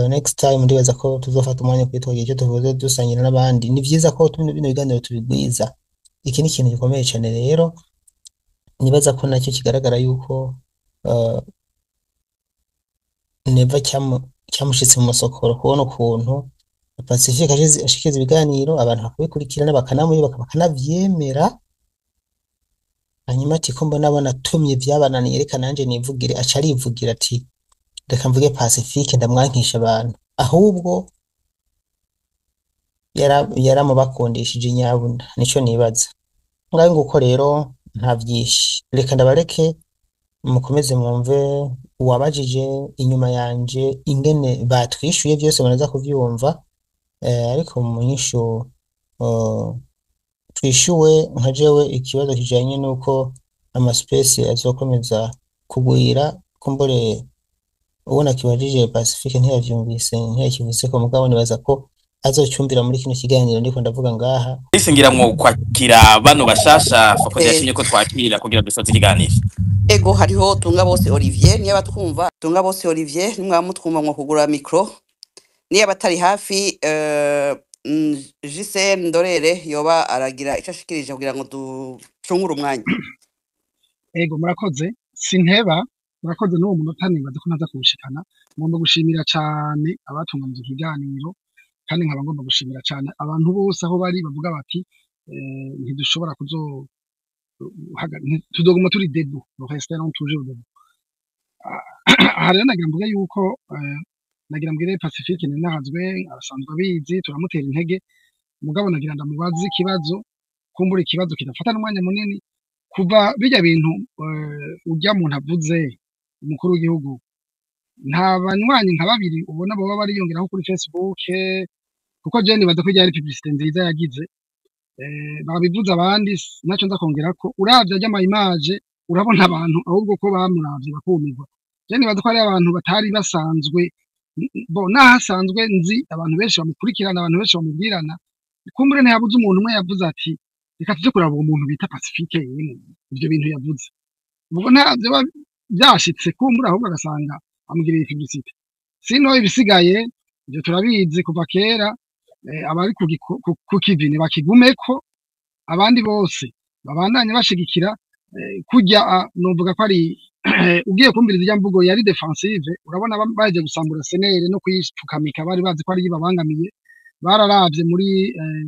C: next time ndibaza ko tuzofata umwanya ukwiye twagira icyo tuvuze dusangira n'abandi ni vyiza ko bino biganiro tubigwiza iki ni ikintu gikomeye cyane rero nibaza ko nacyo kigaragara yuko neva cyamushitse mu masokoro kubona ukuntu Pacifique ashikiza ibiganiro abantu bakabikurikirana bakanamuyubaka bakanavyemera hanyuma ati ko mbona tumye vyabananiye reka nanje nivugire aca arivugira ati reka mvuge Pacifique ndamwankisha abantu ahubwo yaramubakundishije nyabuna nico nibaza ngaho nguko rero nta vyinshi reka ndabareke mukomeze mwumve uwabajije inyuma yanje ingene batwishuye byose banaza kuvyumva ariko mu nyishu twishuwe nka jewe ikibazo kijanye nuko amaspace azokomeza kugwira kumbure ubona kibajije Pacifique ntiyavyumvise ntiyakivuze ko mugabo nibaza ko azocyumvira muri kino kiganiro ndiko ndavuga ngaha
F: isingira mwo kwakira bano bashasha Fokode yashimye ko twakira kugira dusoze ikiganiro
M: ego hariho tunga bose Olivier niyo batwumva tunga bose Olivier nimwe mutwumva mwo kugura micro niyo batari hafi JC Ndorere yoba aragira icashikirije kugira ngo ducungure umwanya
N: ego murakoze sinteba murakoze n'uwo munota nibaza ko naza kubushikana ngomba gushimira cyane abatunganije ikiganiro kandi nkaba ngomba gushimira cyane abantu bose aho bari bavuga bati ntidushobora tudoguma turi debu no restaurant toujours debu hari nagira mvuga yuko nagira mbwire Pacifique ninahazwe abasanzwe bizi turamutera intege mugabo nagira ndamubaza ikibazo kumbura ikibazo kidafata n'umwanya munini kuva bijya bintu ujya muntu avuze umukuru w'igihugu nta banywanyi nka babiri ubona baba bariyongeraho kuri Facebook kuko je nibaza ko ryari publicité nziza yagize babivuze abandi naco ndakongera ko uravye ajya ama image urabona abantu ahubwo ko bamuravye bakumirwa je nibaza ko ari abantu batari basanzwe nahasanzwe nzi abantu benshi bamukurikirana abantu benshi bamubwirana kumbure ntiyabuze umuntu umwe yavuze ati reka tuje kuraba umuntu bita Pacifique ibyo bintu yavuze ubwo ntabyo byashitse kumbura ahubwo agasanga amugiriye publicité sino ibisigaye ibyo turabizi kuva kera abari ku kivini bakigumeko abandi bose babandanye bashigikira kujya novuga ko ari ugiye kumbiriza ijya mvugo yari defensive urabona baje gusambura senere no kuyipfukamika bari bazi ko ari babangamiye bararavye muri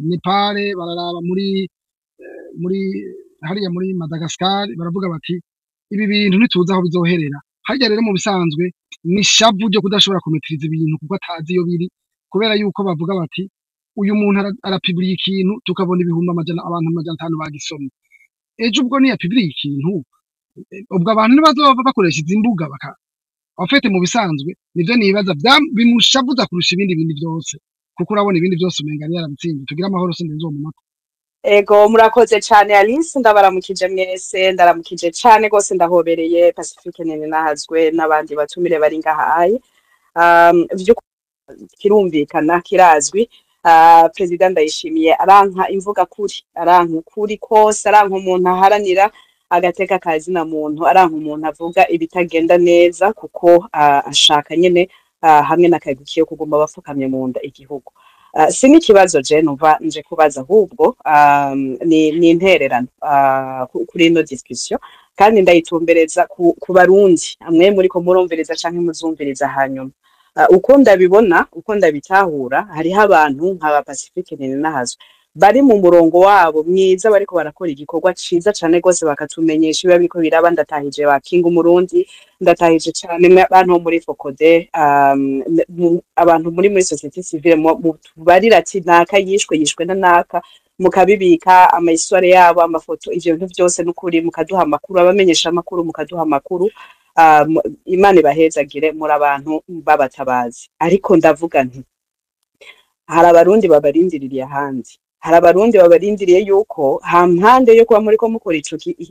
N: Nepal bararaba muri hariya muri Madagascar baravuga bati ibi bintu ntituzi aho bizoherera harya rero mu bisanzwe ni shavu ryo kudashobora kumetiriza ibintu kuko atazi iyo biri kubera yuko bavuga bati uyu muntu arapubliye ikintu tukabona ibihumbi abantu amajana 5 bagisomye ejo ubwo ni yapubliye ikintu ubwo abantu nibazoba bakoresha izimbuga baka afete mu bisanzwe nivyo nibaza bimushavuza kurusha ibindi bintu byose kuko urabona ibindi byose umenga yarabitsinze tugira amahoro sindenze uwo munota.
O: Ego murakoze cyane Alice ndabaramukije mwese ndaramukije cyane gose ndahobereye Pacifique nene nahazwe n'abandi batumire bari ngahaye kirumvikana kirazwi President Ndayishimiye aranka imvuga kuri aranka kuri kose aranka umuntu aharanira agateka kazi na muntu aranka umuntu avuga ibitagenda neza kuko ashaka nyene hamwe n'akagukiye kuguma bafukamye mu nda igihugu. Si n'ikibazo je numva nje kubaza ahubwo ni intererano kuri ino discussion kandi ndayitumbereza ku barundi amwe muri ko murumviriza canke muzumviriza hanyuma uko ndabibona uko ndabitahura hariho abantu nk'aba Pacifique nene nahazwe bari mu murongo wabo mwiza bariko barakora igikorwa ciza cane gose bakatumenyesha biba biriko biraba ndatahije bakinga umurundi ndatahije cane abantu muri Focode abantu muri society civile barira ati naka yishwe na naka mukabibika amahistoire yabo amafoto ivyo bintu byose n'ukuri mukaduha amakuru abamenyesha amakuru mukaduha amakuru Imana ibahezagire muri abantu babatabazi ariko ndavuga nti hari abarundi babarindiriye ahandi hari abarundi babarindiriye yuko hampande yo kuba muri ko mukora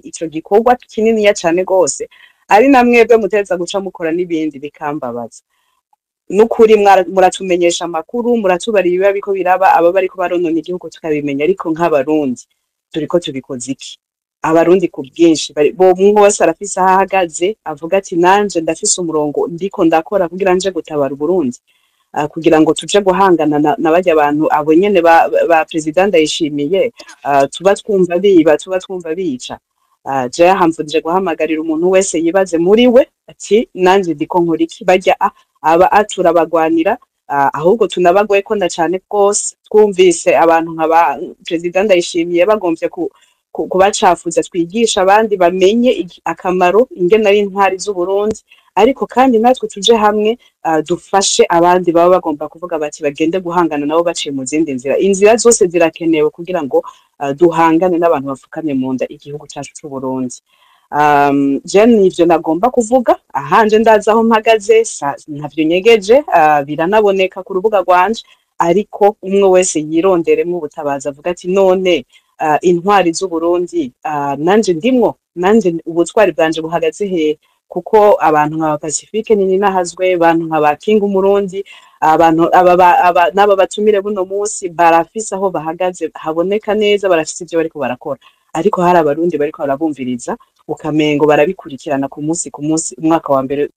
O: ico gikorwa kinini cyane gose ari namwebwe muteza guca mukora n'ibindi bikambabaza nukuri muratumenyesha amakuru muratubari biba biko biraba aba bariko baronona igihugu tukabimenya ariko nk'abarundi turiko tubikoze iki abarundi ku bwinshi bo mwose arafise ahagaze avuga ati nanje ndafise umurongo ndiko ndakora kugira nje gutabara Burundi kugira ngo tuje guhangana na bajya abantu abo nyene ba President Ndayishimiye tuba twumva bica je hamvunje guhamagarira umuntu wese yibaze muri we ati nanje ndiko nkora iki bajya aba aturabagwanira ahubwo tunabagoye ko ndacane rwose twumvise abantu nk'aba President Ndayishimiye bagomvye kubacafuza twigisha abandi bamenye akamaro ingene ari intwari z'u Burundi ariko kandi natwe tuje hamwe dufashe abandi baba bagomba kuvuga bati bagende guhangana nabo baciye mu zindi inzira zose zirakenewe kugira ngo duhangane n'abantu bafukamye mu nda igihugu cyacu cy'u Burundi. Je nivyo nagomba kuvuga ahanje ndaza aho mpagaze ntavyo nyegeje biranaboneka ku rubuga rwanje ariko umwe wese yironderemo ubutabaza avuga ati none intwari z'u Burundi nanje ndimwo nanje ubutwari bwanje buhagaze he kuko abantu nka Pacifique nini nahazwe abantu nka bakinga umurundi abantu n'aba batumire buno munsi barafise aho bahagaze haboneka neza barafise ibyo bariko barakora ariko hari abarundi bariko barabumviriza ukamengo barabikurikirana ku munsi umwaka wa mbere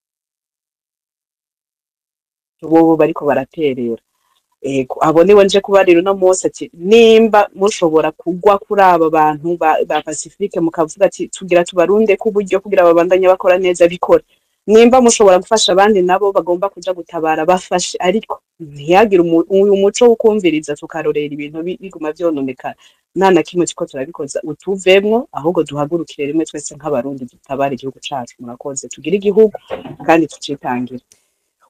O: bo bariko baraterera abonewe nje kubarira no mose ati nimba mushobora kugwa kuri aba bantu ba Pacifique mukavuga ati tugira tubarunde ku buryo kugira babandanye bakora neza bikora nimba mushobora gufasha abandi nabo bagomba kuja gutabara bafashe ariko ntiyagira uyu muco ukumviriza tukarorera ibintu biguma vyononekana nana kimwe kiko turabikoza utuvemwo ahubwo duhagurukire rimwe twese nk'abarundi dutabara igihugu cacu murakoze tugira igihugu kandi tucitangira.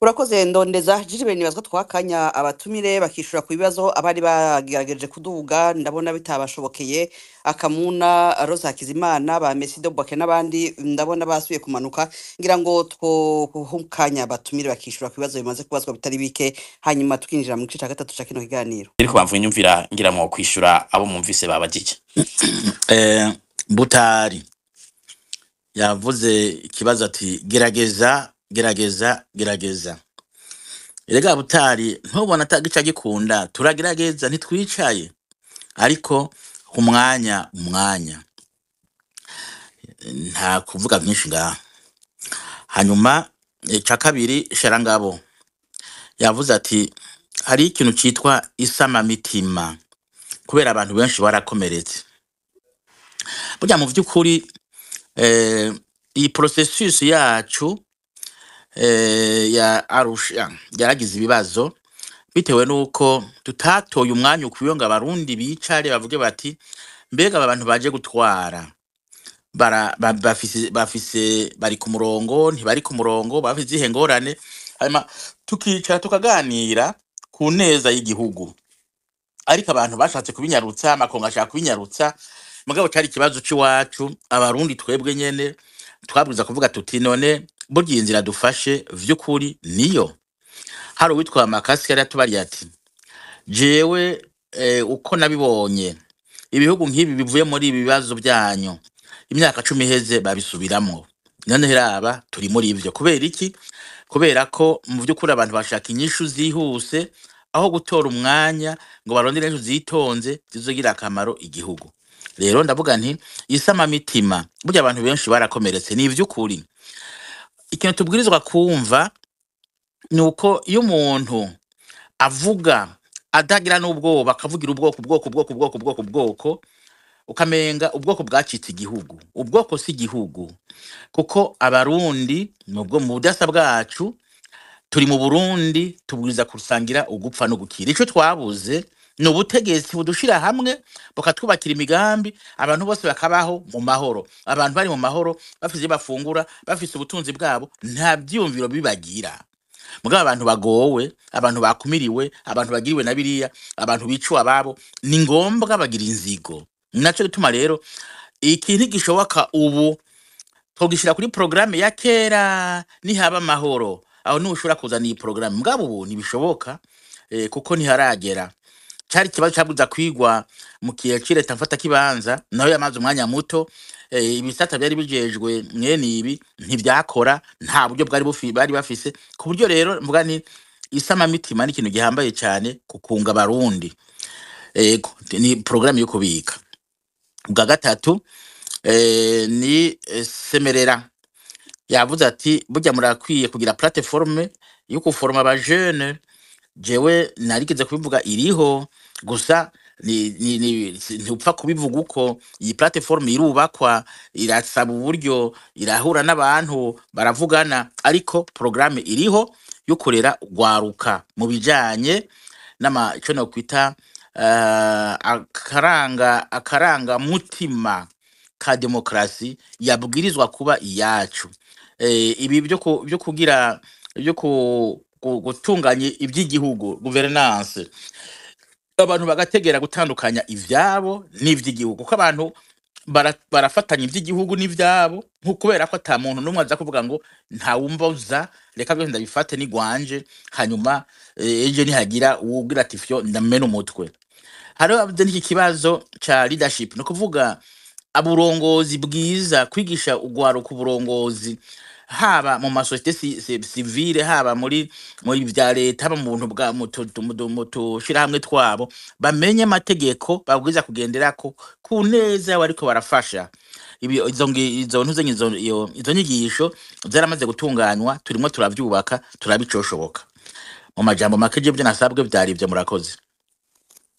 M: Urakoze ndondeza jijibere nibazwa twakanya abatumire bakishura ku bibazo abari bagerageje kuduga ndabona bitabashobokeye akamuna Rosa Hakizimana ba Mesido Bwake n'abandi ndabona basubiye kumanuka ngira ngo twohukanya abatumire bakishura ku bibazo bimaze kubazwa bitari bike hanyuma tukinjira mu gice cya gatatu cya kino kiganiro.
F: Ariko bamvuye nyumvira ngira mu kwishura abo mumvise babajije. Butari yavuze ikibazo ati gerageza erega Butari ntubona atagica gikunda turagerageza ntitwicaye ariko umwanya nta kuvuga byinshi ngaha. Hanyuma cya kabiri Sharangabo yavuze ati hari ikintu cyitwa isamamitima kubera abantu benshi barakomeretse burya mu by'ukuri iyi processus yacu ya Arusha yaragize ibibazo bitewe nuko tutatoye umwanya ukwiyo ngo abarundi bicare bavuge bati mbega abantu baje gutwara bafise bari ku murongo ntibari ku murongo bafise ihengorane hanyuma tukicara tukaganira ku neza y'igihugu ariko abantu bashatse kubinyarutsa amakonga ashaka kubinyarutsa mugabo cyari ikibazo cy'iwacu abarundi twebwe nyene twabwiza kuvuga tuti none burya inzira dufashe vy'ukuri niyo hari uwitwa Makasi yari atubariye ati jewe uko nabibonye ibihugu nk'ibi bivuye muri ibi bibazo byanyu imyaka 10 iheze babisubiramo none heraba turi muri ivyo kubera iki kubera ko mu by'ukuri abantu bashaka inyishu zihuse aho gutora umwanya ngo barondere inyishu zitonze zizogira akamaro igihugu rero ndavuga nti isama mitima burya abantu benshi barakomeretse ni ivy'ukuri ikintu tubwirizwa kumva nuko iyo umuntu avuga adagira n'ubwoba akavugira ubwoko ukamenga ubwoko bwacitse igihugu ubwoko si igihugu kuko abarundi nubwo mu budasa bwacu turi mu Burundi tubwiza kusangira ugupfa no gukira ico twabuze no butegetsi budushira hamwe bakatwubakira imigambi abantu bose bakabaho mu mahoro abantu bari mu mahoro bafise bafungura bafise ubutunzi bwabo nta byumviro bibagira mugabo abantu bagowe abantu bakumiriwe abantu bagiriwe na biriya abantu bicuwa babo ni ngombwa bagira inzigo naco gituma rero ikintu gishoboka ubu togishira kuri programme ya kera ni haba mahoro aho nushobora kuzana iyi programme mugabo ubu nibishoboka kuko ntiharagera cyari kibazo cyabuza kwigwa mu kiye kireta mfata kibanza naho yamaze umwanya muto ibisata byari bijejwe mwene ibi ntibyakora nta buryo bari bafise ku buryo rero mvuga ni isama mitima ni ikintu gihambaye cyane kukunga barundi ni programme yo kubika bwa gatatu ni semerera yavuze ati burya murakwiye kugira plateforme yo kuforma aba jeune jewe narigeze kubivuga iriho gusa ntupfa kubivuga uko iyi plateforme irubakwa irasaba uburyo irahura n'abantu baravugana ariko programme iriho yo kurera gwaruka mu bijanye n'amaco no kwita akaranga mutima ka demokrasi yabwirizwa kuba iyacu ibi byo kugira byo gutunganya iby'igihugu governance abantu bagategera gutandukanya ivyabo n'ivy'igihugu ko abantu barafatanya ivy'igihugu n'ivyabo nko kubera ko ata muntu numwe aza kuvuga ngo nta wumboza reka byo ndabifate ni gwanje hanyuma eje nihagira ugira tifyo ndamena umutwe haro abde n'iki kibazo cha leadership no kuvuga aburongozi bwiza kwigisha ugwaro ku burongozi haba mu masosiyete civile haba muri vya leta haba mu buntu bwa muto shira hamwe twabo bamenye amategeko babwiza kugenderako ku neza bariko barafasha ibi izo ntuzenye izo nyigisho zaramaze gutunganywa turimo turavyubaka turabicoshoboka mu majambo makeje byo nasabwe byari byo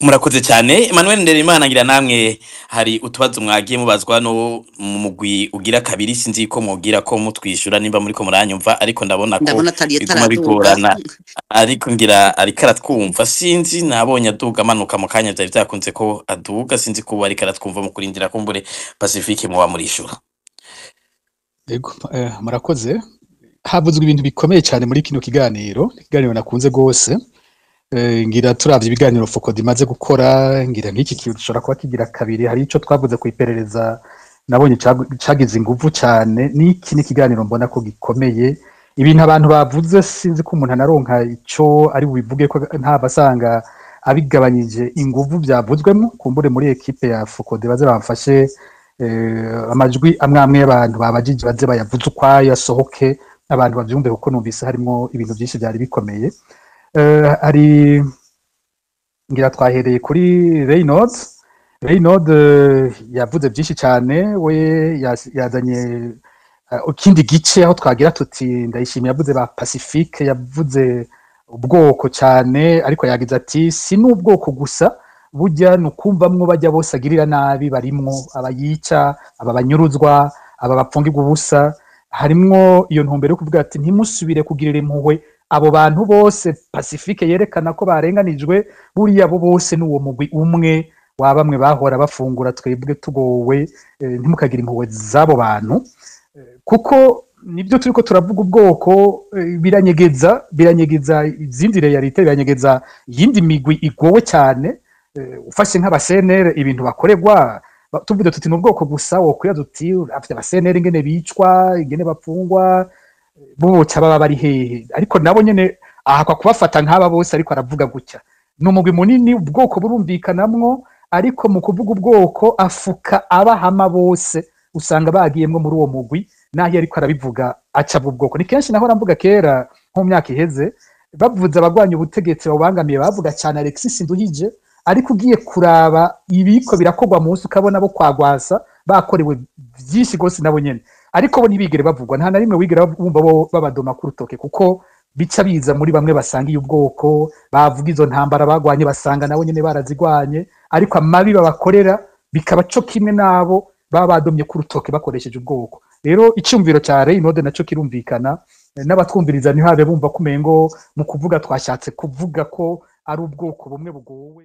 F: murakoze cyane Emmanuel Nderimana ngira namwe hari utubazo mwagiye mubazwa no mu mugwi ugira kabiri sinzi ko mugira ko mutwishura nimba muri ko muranyumva ariko ndabona ko biguma bigorana ariko ngira ariko aratwumva sinzi nabonye aduga manuka mu kanya byari byakunze ko aduga sinzi ko ariko aratwumva mu kurindira kumbure Pacifique mu wamurishura
A: yego murakoze havuzwe ibintu bikomeye cyane muri kino kiganiro nakunze gose ngira turavye ibiganiro Focode imaze gukora ngira nk'iki kintu ushobora kuba kigira kabiri hari ico twavuze ku iperereza nabonye cagize inguvu cyane niki ni kiganiro mbona ko gikomeye ibintu abantu bavuze sinzi ko umuntu anaronka ico ari bubivuge ko nta basanga abigabanyije inguvu byavuzwemo kumbure muri equipe ya Focode baze bamfashe amajwi amwe y'abantu babajije baze bayavuze ukwayo asohoke abantu bavyumve kuko numvise harimo ibintu byinshi byari bikomeye ari ngira twahereye kuri Reynolds yavuze byinshi cyane we yazanye ikindi gice aho twagira tuti ndayishimiye yavuze ba Pacifique yavuze ubwoko cyane ariko yagize ati si n'ubwoko gusa burya nukumvamwo bajya bose agirira nabi barimwo abayica ababanyuruzwa ababapfungirwa ubusa harimwo iyo ntumbero yo kuvuga ati ntimusubire kugirira impuhwe abo bantu bose Pacifique yerekana ko barenganijwe buriya bo bose n'uwo mugwi umwe wa bamwe bahora bafungura twebwe tugowe ntimukagira impuhwe zabo bantu kuko nibyo turiko turavuga ubwoko biranyegeza izindi realite biranyegeza yindi migwi igowe cyane ufashe nk'aba CNR ibintu bakoregwa tuvuze tuti n'ubwoko gusa wo kuya duti afite aba CNR ingene bicwa ingene bapfungwa bo baba bari hehe ariko nabo nyene aha kwa kubafata nk'aba bose ariko aravuga gutya n'umugwi munini ubwoko burumvikanamwo ariko mu kuvuga ubwoko afuka abahama bose usanga bagiyemwo muri uwo mugwi naho ariko arabivuga aca ubwoko ni kenshi naho ramvuga kera nko mu myaka iheze bavuze abagwanya ubutegetsi babangamiye bavuga cyane Alexis Nduhije ariko ugiye kuraba ibiko birakorwa munsi ukabona bo kwagwasa bakorewe byinshi gose nabo nyene ariko bo ntibigere bavugwa nta na rimwe wigera bumva bo babadoma ku rutoke kuko bica biza muri bamwe basangiye ubwoko bavuga izo ntambara bagwanye basanga nabo nyene barazigwanye ariko amabi babakorera bikaba co kimwe nabo baba badomye ku rutoke bakoresheje ubwoko rero icyumviro cya Reynode naco kirumvikana n'abatwumviriza ntihabe bumva kumengo mu kuvuga twashatse kuvuga ko ari ubwoko bumwe bugowe